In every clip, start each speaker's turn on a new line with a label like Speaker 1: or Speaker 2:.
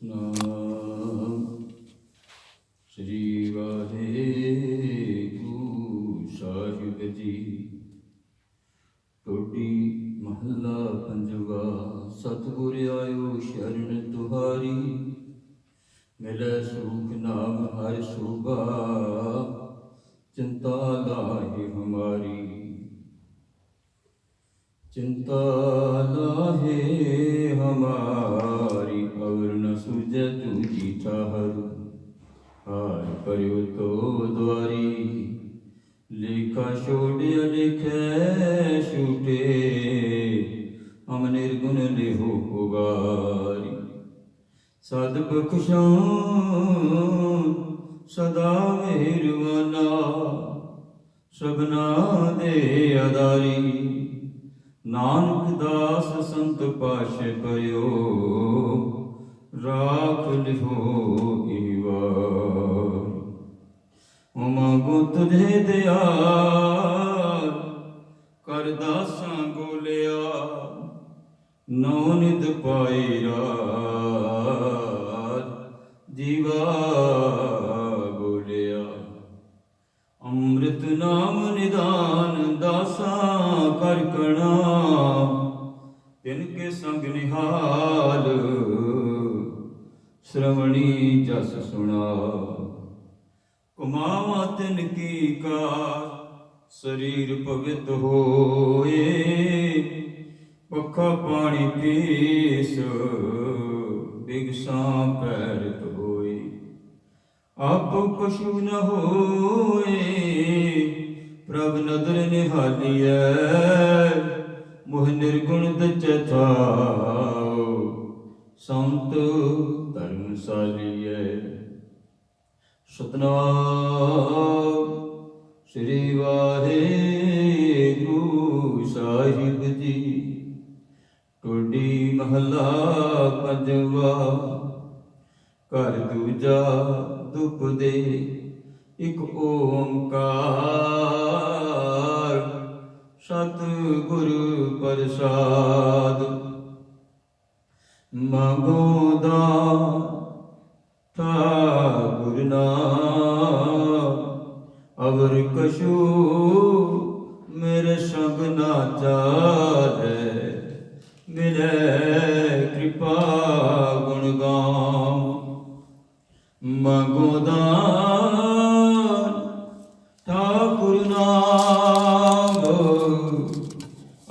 Speaker 1: ਸਤਿਨਾਮ ਸ੍ਰੀ ਵਾਹਿਗੁਰੂ ਸਾਹਿਬ ਜੀ। ਟੋਡੀ ਮਹੱਲਾ ਪੰਜਵਾ। ਸਤਿਗੁਰ ਆਇਓ ਸ਼ਰਨ ਤੁਹਾਰੀ, ਮਿਲੈ ਸੁਖ ਨਾਮ ਹਰਿ ਸੋਭਾ, ਚਿੰਤਾ ਲਾਹੇ ਹਮਾਰੀ। चिंता लाहे हमारी, और न सूझे तुझी ठहर। हार करो तो द्वारी, लेखा छोड़िया लिखे छूटे, हम निर्गुण लेहो उबारी। सद बख्शो सदा मेहरबाना, सबना दे आधारी। नानक दास संत पाशे पयो, राख लिहो ईवार। मांगो तुझे दयाल, कर दासां गोलिया, नौ नित पाई रात, जीवा बोलिया। अमृत नाम निदान दासा कर कणा, तिनके संग निहाल, श्रवणी जस सुना। कुमावा तिनकी कार, शरीर पवित होए, पखा पानी पीस, बिगसा पैरत होए। आप कछु न होए, प्रभ नदर निहालिए, मोह निर्गुण दचे थाओ, संत धर्मशालिए। सतनाम श्री वाहिगुरू साहिब जी। टोडी महला पंजवा। कर दूजा दुप दे इक ओंकार, सतगुर प्रसाद। मांगो दान ठाकुर नाम, अवर कछु मेरे संग ना चाले, मिले कृपा गुण गाम। मांगो दान ठाकुर नाम,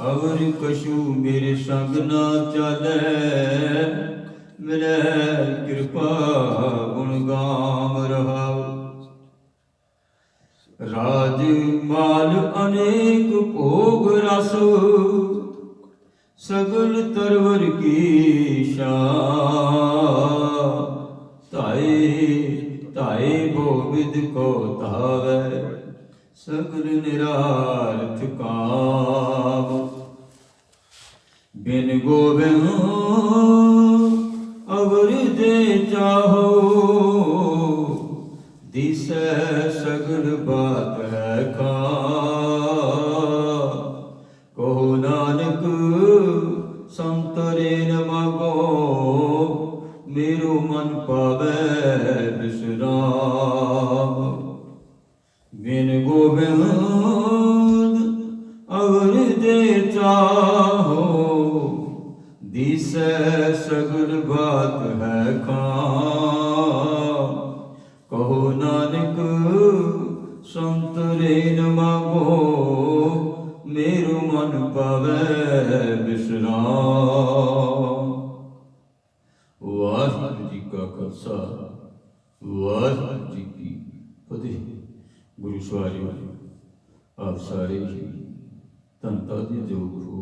Speaker 1: अवर कछु मेरे संग ना चले, मिले कृपा गुण गाम रहाओ। राज माल अनेक भोग रस, सगल तरवर की शान। ताए ताए गोविंद को धावे, सगल निरार्थ काम। बिन गोविंद अवर जे चाहो, दिसै सगल बात है खान। कहो नानक संतरे न मांगो, मेरो मन पावे विश्राम। बिन गोविंद अवर जे चाहो, दिसै सगल बात है खान। कहो नानक संतरे न मांगो, मेरो मन पावे विश्राम। वाहिगुरू जी का खालसा, वाहिगुरू जी की फतेह। गुरु सवारियो, आप सारे ही ਧੰਤਾ ਦੇ ਯੋਗ ਹੋ,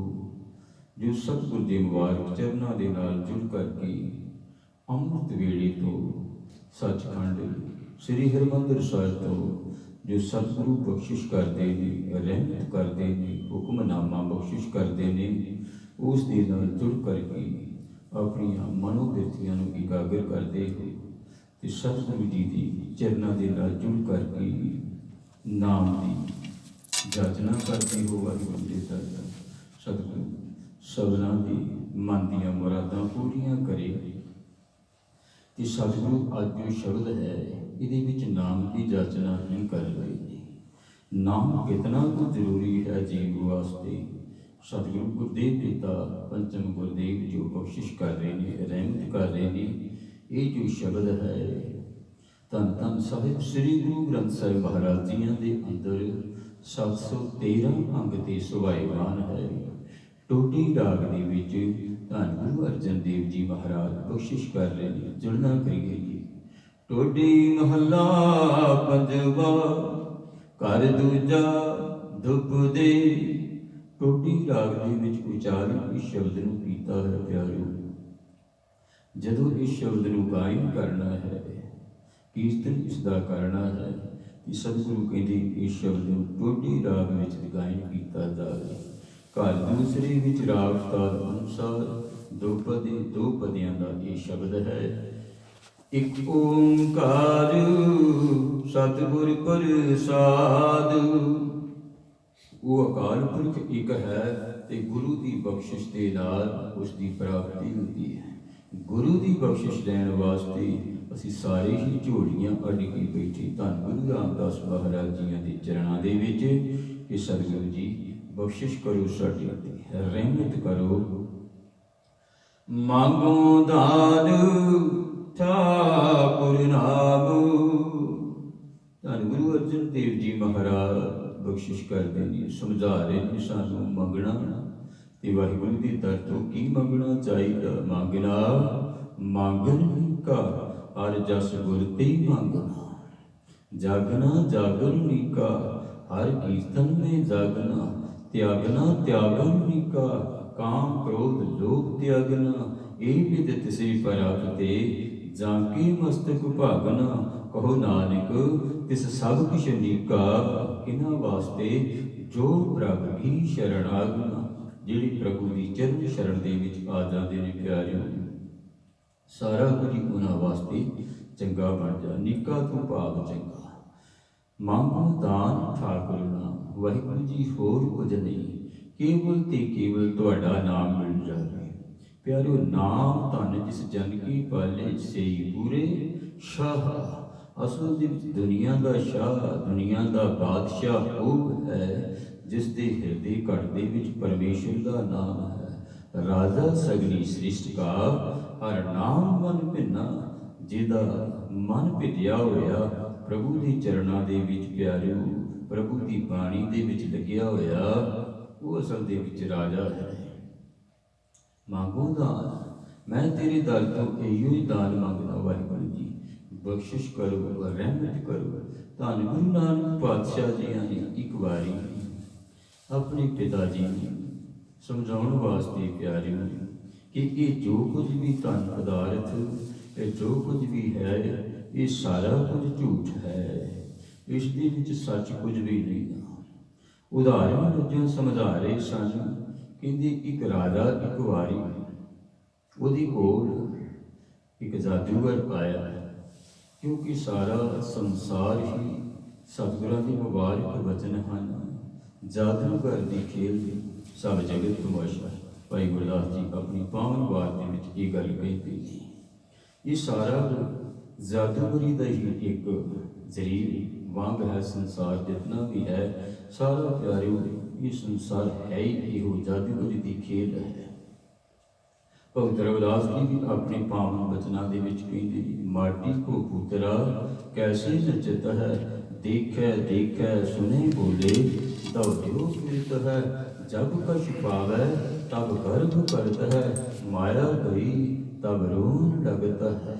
Speaker 1: ਜੋ ਸਤਿਗੁਰ ਦੇ ਮੁਬਾਰਕ ਚਰਨਾਂ ਦੇ ਨਾਲ ਜੁੜ ਕਰਕੇ ਅੰਮ੍ਰਿਤ ਵੇਲੇ ਤੋਂ ਸੱਚਖੰਡ ਸ੍ਰੀ ਹਰਿਮੰਦਰ ਸਾਹਿਬ ਤੋਂ ਜੋ ਸਤਿਗੁਰੂ ਬਖਸ਼ਿਸ਼ ਕਰਦੇ ਨੇ, ਰਹਿਮਤ ਕਰਦੇ ਨੇ, ਹੁਕਮਨਾਮਾ ਬਖਸ਼ਿਸ਼ ਕਰਦੇ ਨੇ, ਉਸ ਦੇ ਨਾਲ ਜੁੜ ਕਰਕੇ ਆਪਣੀਆਂ ਮਨੋਬਿਰਤੀਆਂ ਨੂੰ ਇਕਾਗਰ ਕਰਦੇ ਹੋ ਤੇ ਸਤਿਗੁਰੂ ਜੀ ਦੀ ਚਰਨਾਂ ਦੇ ਨਾਲ ਜੁੜ ਕਰਕੇ ਨਾਮ ਦੀ ਜਾਚਨਾ ਕਰਦੇ ਹੋ। ਵਾਹਿਗੁਰੂ ਜੀ ਦਾ ਸਤਿਗੁਰੂ ਸਭਨਾਂ ਦੀ ਮਨ ਦੀਆਂ ਮੁਰਾਦਾਂ ਪੂਰੀਆਂ ਕਰੇ। ਕਿ ਸਤਿਗੁਰੂ ਅੱਜ ਜੋ ਸ਼ਬਦ ਹੈ ਇਹਦੇ ਵਿੱਚ ਨਾਮ ਦੀ ਜਾਚਨਾ ਹੀ ਕਰ ਰਹੇ ਨੇ। ਨਾਮ ਕਿਤਨਾ ਕੁ ਜ਼ਰੂਰੀ ਹੈ ਜੀਵ ਵਾਸਤੇ। ਸਤਿਗੁਰੂ ਗੁਰਦੇਵ ਪਿਤਾ ਪੰਚਮ ਗੁਰਦੇਵ ਜੋ ਬਖਸ਼ਿਸ਼ ਕਰ ਰਹੇ ਨੇ, ਰਹਿਮਤ ਕਰ ਰਹੇ ਨੇ, ਇਹ ਜੋ ਸ਼ਬਦ ਹੈ ਧੰਨ ਧੰਨ ਸਾਹਿਬ ਸ੍ਰੀ ਗੁਰੂ ਗ੍ਰੰਥ ਸਾਹਿਬ ਮਹਾਰਾਜ ਜੀਆਂ ਦੇ ਅੰਦਰ 713 ਅੰਗ ਤੇ ਸੁਭਾਏਵਾਨ ਹੈ। ਟੋਟੀ ਰਾਗ ਦੇ ਵਿੱਚ ਧੰਨ ਗੁਰੂ ਅਰਜਨ ਦੇਵ ਜੀ ਮਹਾਰਾਜ ਬਖਸ਼ਿਸ਼ ਕਰ ਰਹੇ ਨੇ। ਜੁੜਨਾ ਕਰੀਏ ਜੀ। ਟੋਡੀ ਮਹੱਲਾ ਪੰਜਵਾ, ਘਰ ਦੂਜਾ ਧੁੱਪ ਦੇ। ਟੋਡੀ ਰਾਗ ਦੇ ਵਿੱਚ ਉਚਾਰਨ ਇਸ ਸ਼ਬਦ ਨੂੰ ਕੀਤਾ ਹੈ ਪਿਆਰਿਓ। ਜਦੋਂ ਇਸ ਸ਼ਬਦ ਨੂੰ ਗਾਇਨ ਕਰਨਾ ਹੈ, ਕੀਰਤਨ ਇਸ ਦਾ ਕਰਨਾ ਹੈ, ਕਿ ਸਤਿਗੁਰੂ ਕਹਿੰਦੇ ਇਸ ਸ਼ਬਦ ਨੂੰ ਟੋਡੀ ਰਾਗ ਵਿੱਚ ਗਾਇਨ ਕੀਤਾ ਜਾਵੇ। ਘਰ ਦੂਸਰੇ ਵਿੱਚ ਰਾਗ ਤਾਲ ਅਨੁਸਾਰ ਦੋ ਪਦਿਆਂ ਦਾ ਇਹ ਸ਼ਬਦ ਹੈ। ਇੱਕ ਓਂਕਾਰ ਸਤਿਗੁਰ ਪ੍ਰਸਾਦ। ਉਹ ਅਕਾਲ ਪੁਰਖ ਇੱਕ ਹੈ ਤੇ ਗੁਰੂ ਦੀ ਬਖਸ਼ਿਸ਼ ਦੇ ਨਾਲ ਉਸ ਦੀ ਪ੍ਰਾਪਤੀ ਹੁੰਦੀ ਹੈ। ਗੁਰੂ ਦੀ ਬਖਸ਼ਿਸ਼ ਲੈਣ ਵਾਸਤੇ ਅਸੀਂ ਸਾਰੇ ਹੀ ਝੋਲੀਆਂ ਅੱਡ ਕੇ ਬੈਠੇ ਧੰਨ ਗੁਰੂ ਰਾਮਦਾਸ ਮਹਾਰਾਜ ਜੀਆਂ ਦੇ ਚਰਨਾਂ ਦੇ ਵਿੱਚ ਕਿ ਸਤਿਗੁਰੂ ਜੀ ਬਖਸ਼ਿਸ਼ ਕਰੋ, ਸਾਡੀ ਰਹਿਮਤ ਕਰੋ। ਮੰਗੋ ਦਾਨ ਠਾਕੁਰ ਨਾਮ। ਧੰਨ ਗੁਰੂ ਅਰਜਨ ਦੇਵ ਜੀ ਮਹਾਰਾਜ ਬਖਸ਼ਿਸ਼ ਕਰਦੇ ਨੇ, ਸਮਝਾ ਰਹੇ ਨੇ ਸਾਨੂੰ ਮੰਗਣਾ ਤੇ ਵਾਹਿਗੁਰੂ ਦੀ ਦਰ ਤੋਂ ਕੀ ਮੰਗਣਾ ਚਾਹੀਦਾ। ਮੰਗਣਾ ਮੰਗਣ ਕਾ ਹਰ ਜਸ ਗੁਰ ਤੇ ਮੰਗਣਾ। ਜਾਗਣਾ ਜਾਗਰਨੀ ਕਾ ਹਰ ਕੀਰਤਨ में जागना। त्यागना त्यागरनी का काम क्रोध लोभ त्यागना। ए विद तिसे परागते जाके मस्तक भागना। कहो नानक तिस सब किश नीका। इन्हां वास्ते जो प्रभ की शरण आगना। ਜਿਹੜੀ ਪ੍ਰਭੂ ਦੀ ਚਰਨ ਸ਼ਰਨ ਦੇ ਵਿੱਚ ਆ ਜਾਂਦੇ ਨੇ ਪਿਆਰਿਓ, ਸਾਰਾ ਕੁਝ ਉਹਨਾਂ ਵਾਸਤੇ ਚੰਗਾ ਬਣ ਜਾ। ਨਿੱਕਾ ਤੋਂ ਭਾਵ ਚੰਗਾ। ਮੰਗੋ ਦਾਨ ਠਾਕੁਰ ਨਾਮ। ਵਾਹਿਗੁਰੂ ਜੀ ਹੋਰ ਕੁਝ ਨਹੀਂ, ਕੇਵਲ ਤੇ ਕੇਵਲ ਤੁਹਾਡਾ ਨਾਮ ਮਿਲ ਜਾਵੇ। ਪਿਆਰਿਓ ਨਾਮ ਧਨ ਜਿਸ ਜਨ ਕੀ ਪਾਲੇ ਸਈ ਪੂਰੇ ਸ਼ਾਹ। ਅਸਲ ਦੇ ਵਿੱਚ ਦੁਨੀਆ ਦਾ ਸ਼ਾਹ, ਦੁਨੀਆ ਦਾ ਬਾਦਸ਼ਾਹ ਉਹ ਹੈ ਜਿਸ ਦੇ ਹਿਰਦੇ ਘਟ ਦੇ ਵਿੱਚ ਪਰਮੇਸ਼ਰ ਦਾ ਨਾਮ ਹੈ। ਰਾਜਾ ਸਗਲੀ ਸ੍ਰਿਸ਼ਟ ਕਾ ਹਰ ਨਾਮ ਮਨ ਭਿੰਨਾ। ਜਿਹਦਾ ਮਨ ਭਿੱਜਿਆ ਹੋਇਆ ਪ੍ਰਭੂ ਦੇ ਚਰਨਾਂ ਦੇ ਵਿੱਚ ਪਿਆਰਿਓ, ਪ੍ਰਭੂ ਦੀ ਬਾਣੀ ਦੇ ਵਿੱਚ ਲੱਗਿਆ ਹੋਇਆ, ਉਹ ਅਸਲ ਦੇ ਵਿੱਚ ਰਾਜਾ ਹੈ। ਮੰਗੋ ਦਾਨ। ਮੈਂ ਤੇਰੇ ਦਰ ਤੋਂ ਇਹੋ ਹੀ ਦਾਨ ਮੰਗਦਾ। ਵਾਹਿਗੁਰੂ ਜੀ ਬਖਸ਼ਿਸ਼ ਕਰੋ, ਰਹਿਮਤ ਕਰੋ। ਧੰਨ ਗੁਰੂ ਨਾਨਕ ਪਾਤਸ਼ਾਹ ਜੀਆਂ ਨੇ ਇੱਕ ਵਾਰੀ ਆਪਣੇ ਪਿਤਾ ਜੀ ਨੂੰ ਸਮਝਾਉਣ ਵਾਸਤੇ ਪਿਆਰਿਓ ਕਿ ਇਹ ਜੋ ਕੁਝ ਵੀ ਧਨ ਪਦਾਰਥ, ਇਹ ਜੋ ਕੁਝ ਵੀ ਹੈ, ਇਹ ਸਾਰਾ ਕੁਝ ਝੂਠ ਹੈ। ਇਸ ਦੇ ਵਿੱਚ ਸੱਚ ਕੁਝ ਵੀ ਨਹੀਂ। ਉਦਾਹਰਨ ਵਜੋਂ ਸਮਝਾ ਰਹੇ ਸਨ। ਕਹਿੰਦੇ ਇੱਕ ਰਾਜਾ ਇੱਕ ਵਾਰੀ ਉਹਦੇ ਕੋਲ ਇੱਕ ਜਾਦੂਗਰ ਆਇਆ, ਕਿਉਂਕਿ ਸਾਰਾ ਸੰਸਾਰ ਹੀ ਸਤਿਗੁਰਾਂ ਦੇ ਮੁਬਾਰਕ ਵਚਨ ਹਨ। ਜਾਦੂਗਰ ਦੀ ਖੇਲ ਸਭ ਜਗਤ ਤਮਾਸ਼ਾ। ਭਾਈ ਗੁਰਦਾਸ ਜੀ ਆਪਣੀ ਪਾਵਨ ਬਾਤ ਦੇ ਵਿੱਚ ਇਹ ਗੱਲ ਕਹਿੰਦੇ ਨੇ। ਇਹ ਸਾਰਾ ਜਾਦੂਗਰੀ ਦਾ ਹੀ ਇੱਕ ਜ਼ਰੀਰ ਵਾਂਗ ਹੈ। ਸੰਸਾਰ ਜਿਤਨਾ ਵੀ ਹੈ ਸਾਰਾ ਪਿਆਰਿਓ, ਇਹ ਸੰਸਾਰ ਹੈ ਹੀ ਇਹੋ ਜਾਦੂਗਰੀ ਦੀ ਖੇਲ ਹੈ। ਭਗਤ ਰਵਿਦਾਸ ਜੀ ਵੀ ਆਪਣੇ ਪਾਵਨ ਬਚਨਾਂ ਦੇ ਵਿੱਚ ਕਹਿੰਦੇ ਨੇ, ਮਾਟੀ ਕੋ ਪੁੱਤਰਾ ਕੈਸੇ ਨਚਤ ਹੈ। ਦੇਖੈ ਦੇਖੈ ਸੁਨੇ ਬੋਲੇ ਤਬ ਜੋ ਮਿਲਤ ਹੈ। ਜਬ ਕਛ ਪਾਵੈ ਤਬ ਗਰਭ ਕਰਤ ਹੈ। ਮਾਇਆ ਗਈ ਤਬ ਰੋਣ ਲਗਤ ਹੈ।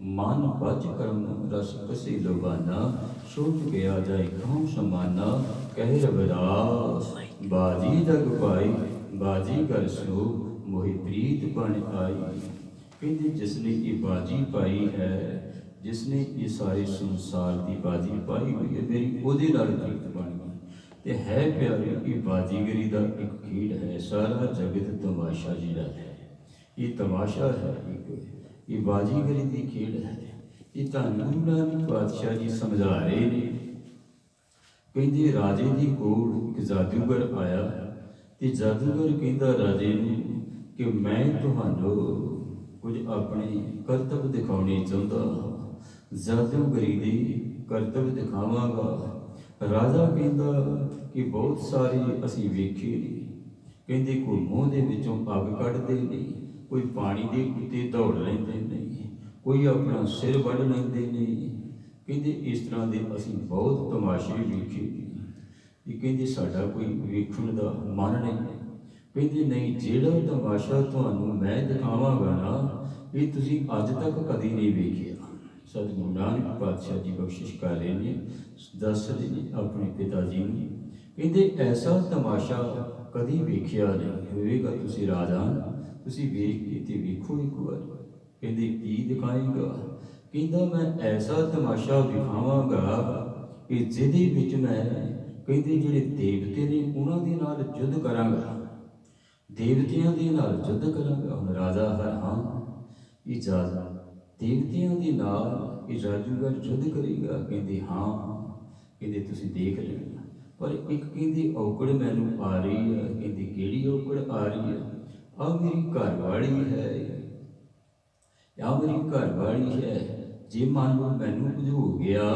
Speaker 1: ਮਨ ਬਚ ਕਰਮ ਰਸ ਕਸੇ ਲੋਬਾਨਾ। ਛੁਟ ਗਿਆ ਜਾਏ ਕਉ ਸਮਾਨਾ। ਕਹਿ ਰਵਿਦਾਸ ਬਾਜੀ ਜਗ ਪਾਈ। ਬਾਜੀ ਕਰ ਸੋ ਮੋਹਿ ਪ੍ਰੀਤ ਬਣ ਆਈ। ਕਹਿੰਦੇ ਜਿਸਨੇ ਇਹ ਬਾਜੀ ਪਾਈ ਹੈ, ਜਿਸਨੇ ਇਹ ਸਾਰੇ ਸੰਸਾਰ ਦੀ ਬਾਜੀ ਪਾਈ ਹੋਈ ਹੈ, ਮੇਰੀ ਉਹਦੇ ਨਾਲ ਪ੍ਰੀਤ ਬਣ ਗਈ। ਤੇ ਹੈ ਪਿਆਰੇ, ਇਹ ਬਾਜੀਗਰੀ ਦਾ ਇੱਕ ਖੇਡ ਹੈ। ਸਾਰਾ ਜਗਤ ਤਮਾਸ਼ਾ ਜਿਹੜਾ ਹੈ, ਇਹ ਤਮਾਸ਼ਾ ਹੈ, ਇਹ ਬਾਜੀਗਰੀ ਦੀ ਖੇਡ ਹੈ। ਇਹ ਧੰਨ ਗੁਰੂ ਨਾਨਕ ਪਾਤਸ਼ਾਹ ਜੀ ਸਮਝਾ ਰਹੇ ਨੇ। ਕਹਿੰਦੇ ਰਾਜੇ ਦੀ ਕੋਲ ਇੱਕ ਜਾਦੂਗਰ ਆਇਆ ਤੇ ਜਾਦੂਗਰ ਕਹਿੰਦਾ ਰਾਜੇ ਨੂੰ ਕਿ ਮੈਂ ਤੁਹਾਨੂੰ कुछ अपने करतब दिखाने चाहता, जादूगरी दे करतब दिखावांगा। राजा कहता कि बहुत सारे असी वेखे ने, कहते कोई मूँह दे विचों अग कढ़दे ने, कोई पानी दे उत्ते दौड़ लेंदे ने, कोई अपना सिर वढ़ लेंदे ने। कहते इस तरह के असी बहुत तमाशे वेखे ने। कहते साडा कोई वेखण दा मन नहीं। कहते नहीं, जिहड़ा तमाशा तुहानूं मैं दिखावांगा ना, ये तुसीं अज तक कदी नहीं वेखिया। सतगुरु नानक पातशाह जी बख्शिश कर रहे हैं, दस रहे ने अपने पिता जी ने। कहते ऐसा तमाशा कदी वेखिया नहीं होएगा। तुसीं राजान, तुसीं वेख के ते वेखो एक बार। कहते की दिखाएगा? कहता मैं ऐसा तमाशा दिखावांगा कि जिहदे विच मैं कहते जिहड़े देवते ने उन्हां दे नाल युद्ध करांगा, देवतियां दे नाल युद्ध करांगा। हुण राजा हैरान, इजाजत देवतियां दे नाल ये जादूगर युद्ध करेगा? कहते हाँ। कहते तुसीं देख लेना, पर एक कहते औकड़ मैनूं आ रही है। कहते किहड़ी औकड़ आ रही है? आ मेरी घरवाली है, या मेरी घरवाली है। जे मान लो मैनूं कुछ हो गया,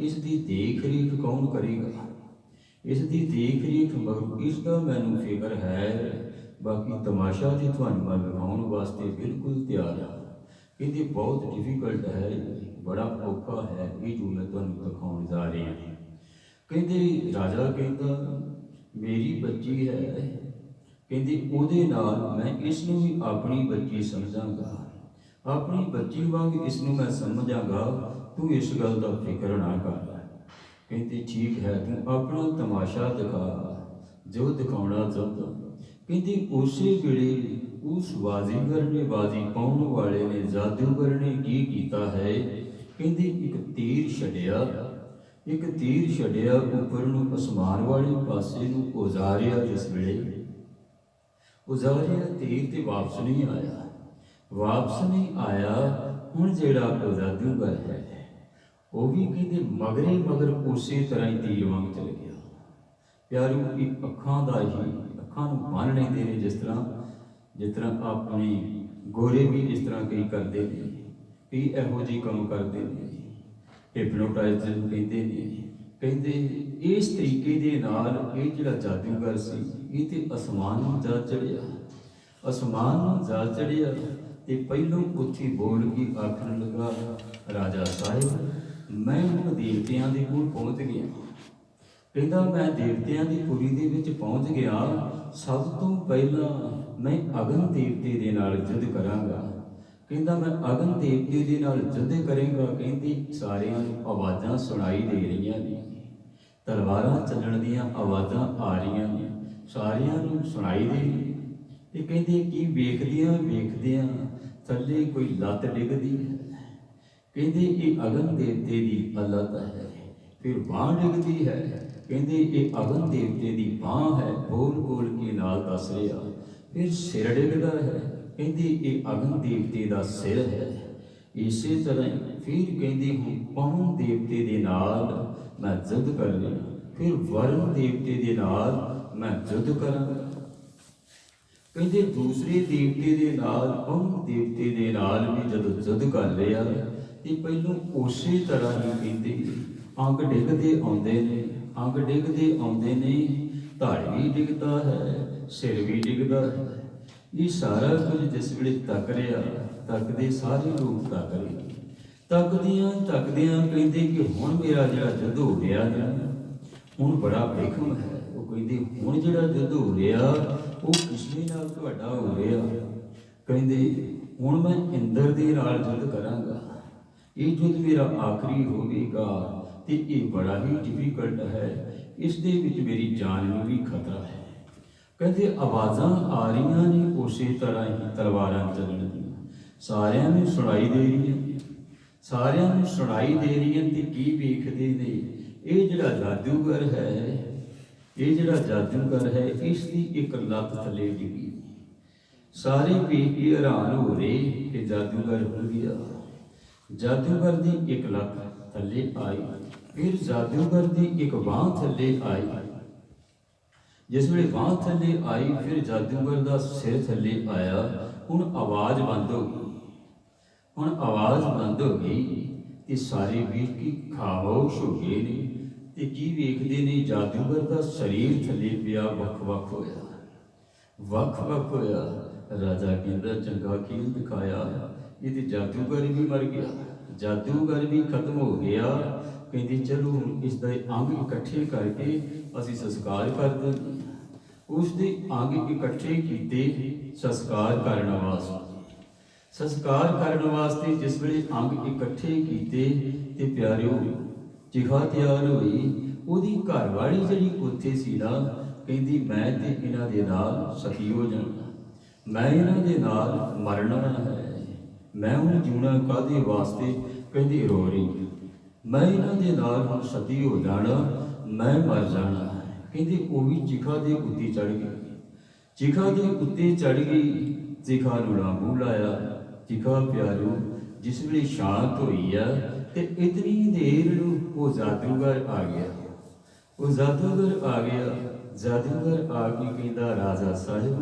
Speaker 1: इसकी देख रेख कौन करेगा? इसकी देख रेख मगर इसका मैनूं फिक्र है। बाकी तमाशा जी तुहानूं मैं विखाउण वास्ते बिल्कुल तैयार हाँ। कहते बहुत डिफिकल्ट है, बड़ा औखा है ये जो मैं तुहानूं दिखाउण जा रही हाँ। कहते राजा कहता मेरी बच्ची है, कहते उहदे नाल मैं इसनूं भी अपनी बच्ची समझांगा, अपनी बच्ची वांग इसनूं मैं समझांगा। तू इस गल दा फिक्र ना कर। कहते ठीक है, तू अपना तमाशा दिखा जो दिखाना चाहता। कहते उसे वेले उस बाजीगर ने, बाजी पाउण वाले ने, जादूगर ने की कीता है? कहते एक तीर छड्डिया, एक तीर छड्डिया उपर नूं आसमान वाले पासे नूं उजारिया। जिस वेले उजारिया तीर ते वापस नहीं आया, वापस नहीं आया। हुण जिहड़ा जादूगर है वो भी कहते मगरे मगर उस तरह ही तीर वांग चल गया। प्यारों एक अखां दा ही, अखां नूं बन लैंदे ने जिस तरह अपने गोरे भी इस तरह कई करते हैं, कई इहो ਜਿਹੇ काम करते हैं। हिपनोटाइजम कहते हैं। कहते इस तरीके दे नाल ये जिहड़ा जादूगर सी ये ते आसमान नूं जा चढ़िया, आसमान नूं जा चढ़िया ते पहलों उत्थे बोल के आखण लगा, राजा साहिब मैं हुण देवतियां दे कोल पहुँच गया। कहता मैं देवतियां दी पुरी दे विच पहुँच गया। सब तो पहला मैं अगन देवते दे नाल युद्ध करांगा। कहता मैं अगन देवते दे नाल युद्ध करेंगा। कहती सारियां नूं आवाज़ां सुनाई दे रही ने, तलवारां चलण दीयां आवाज़ां आ रही ने, सारियां नूं सुनाई दे रही। ते कहते कि वेखदियां थल्ले कोई लत्त डिगदी है। कहते ये अगन देवते की लत्त है। फिर बांह डिगदी है। कहते ये अगन देवते की बांह है, बोल बोल के नाल दस रहा। फिर सिर डिगदा है। कहते ये अगन देवते का सिर है। इस तरह फिर कहते हूँ पवन देवते के नाल मैं युद्ध कर लिया। फिर वरुण देवते के नाल मैं युद्ध करांगा। कहते दूसरे देवते के नाल, पवन देवते के नाल भी जदों युद्ध कर लिया तो पहलों उस तरह ही कहते अंग डिगदे आउंदे ने, अंग डिगदे आउंदे ने, धड़ भी डिगदा है, सिर भी डिगदा है। ये सारा कुछ जिस वेले तक रहा, तकदे सारे लोग तक रहे। तकदियां कहते कि हुण मेरा जिहड़ा युद्ध हो रहा है हुण बड़ा विखम है। वो कहते हुण जिहड़ा युद्ध हो रहा वो किसदे नाल तुहाडा हो रहा? कहते हुण मैं इंद्र दे नाल युद्ध करांगा। ये युद्ध मेरा आखिरी होगा तो ये बड़ा ही डिफिकल्ट है। इस दे विच मेरी जान में भी खतरा है। कहते आवाज़ां आ रही ने उस तरह ही तलवारां चलण दी, सारियां नूं सुनाई दे रही, सारियां नूं सुनाई दे रही ते की वेखदे ने? ये जिहड़ा जादूगर है, ये जिहड़ा जादूगर है इसकी एक लत्त थले डिगी। सारे वेख के हैरान हो रहे कि जादूगर हो गया। जादूगर की एक लत्त थले आई, फिर जादूगर की एक बांह थले आई। जिस वे बांह थले आई फिर जादूगर का सिर थले आया। हुण आवाज़ बंद हो गई। ਹੁਣ ਆਵਾਜ਼ ਬੰਦ ਹੋ ਗਈ ਤੇ ਸਾਰੇ ਵੀਰ ਕੀ ਖਾਮੋਸ਼ ਹੋ ਗਏ ਨੇ ਤੇ ਕੀ ਵੇਖਦੇ ਨੇ, ਜਾਦੂਗਰ ਦਾ ਸਰੀਰ ਥੱਲੇ ਪਿਆ ਵੱਖ-ਵੱਖ ਹੋਇਆ, ਵੱਖ-ਵੱਖ ਹੋਇਆ। ਰਾਜਾ ਕਹਿੰਦਾ ਚੰਗਾ ਖੇਲ ਦਿਖਾਇਆ, ਇਹ ਤੇ ਜਾਦੂਗਰ ਵੀ ਮਰ ਗਿਆ, ਜਾਦੂਗਰ ਵੀ ਖਤਮ ਹੋ ਗਿਆ। ਕਹਿੰਦੇ ਚਲੋ ਹੁਣ ਇਸ ਦੇ ਅੰਗ ਇਕੱਠੇ ਕਰਕੇ ਅਸੀਂ ਸੰਸਕਾਰ ਕਰ ਦਿੰਦੇ। ਉਸ ਦੇ ਅੰਗ ਇਕੱਠੇ ਕੀਤੇ ਸੰਸਕਾਰ ਕਰਨ ਵਾਸਤੇ। ਸੰਸਕਾਰ ਕਰਨ ਵਾਸਤੇ ਜਿਸ ਵੇਲੇ ਅੰਗ ਇਕੱਠੇ ਕੀਤੇ ਤੇ ਪਿਆਰਿਓ ਚਿਖਾ ਤਿਆਰ ਹੋਈ। ਉਹਦੀ ਘਰਵਾਲੀ ਜਿਹੜੀ ਉੱਥੇ ਸੀ ਨਾ, ਕਹਿੰਦੀ ਮੈਂ ਤੇ ਇਹਨਾਂ ਦੇ ਨਾਲ ਸਖੀ ਹੋ ਜਾਣਾ, ਮੈਂ ਇਹਨਾਂ ਦੇ ਨਾਲ ਮਰਨਾ ਹੈ, ਮੈਂ ਹੁਣ ਜਿਉਣਾ ਕਾਹਦੇ ਵਾਸਤੇ। ਕਹਿੰਦੀ ਰੋ ਰਹੀ, ਮੈਂ ਇਹਨਾਂ ਦੇ ਨਾਲ ਹੁਣ ਸਤੀ ਹੋ ਜਾਣਾ, ਮੈਂ ਮਰ ਜਾਣਾ ਹੈ। ਕਹਿੰਦੀ ਉਹ ਵੀ ਚਿਖਾ ਦੇ ਉੱਤੇ ਚੜ੍ਹ ਗਈ, ਚਿਖਾ ਦੇ ਉੱਤੇ ਚੜ੍ਹ ਗਈ, ਚਿਖਾ ਨੂੰ ਲਾਂਬੂ ਲਾਇਆ। ਚਿਖਾ ਪਿਆਰਿਓ ਜਿਸ ਵੇਲੇ ਸ਼ਾਂਤ ਹੋਈ ਆ ਤੇ ਇਤਨੀ ਦੇਰ ਨੂੰ ਉਹ ਜਾਦੂਗਰ ਆ ਗਿਆ, ਉਹ ਜਾਦੂਗਰ ਆ ਗਿਆ। ਜਾਦੂਗਰ ਆ ਕੇ ਕਹਿੰਦਾ ਰਾਜਾ ਸਾਹਿਬ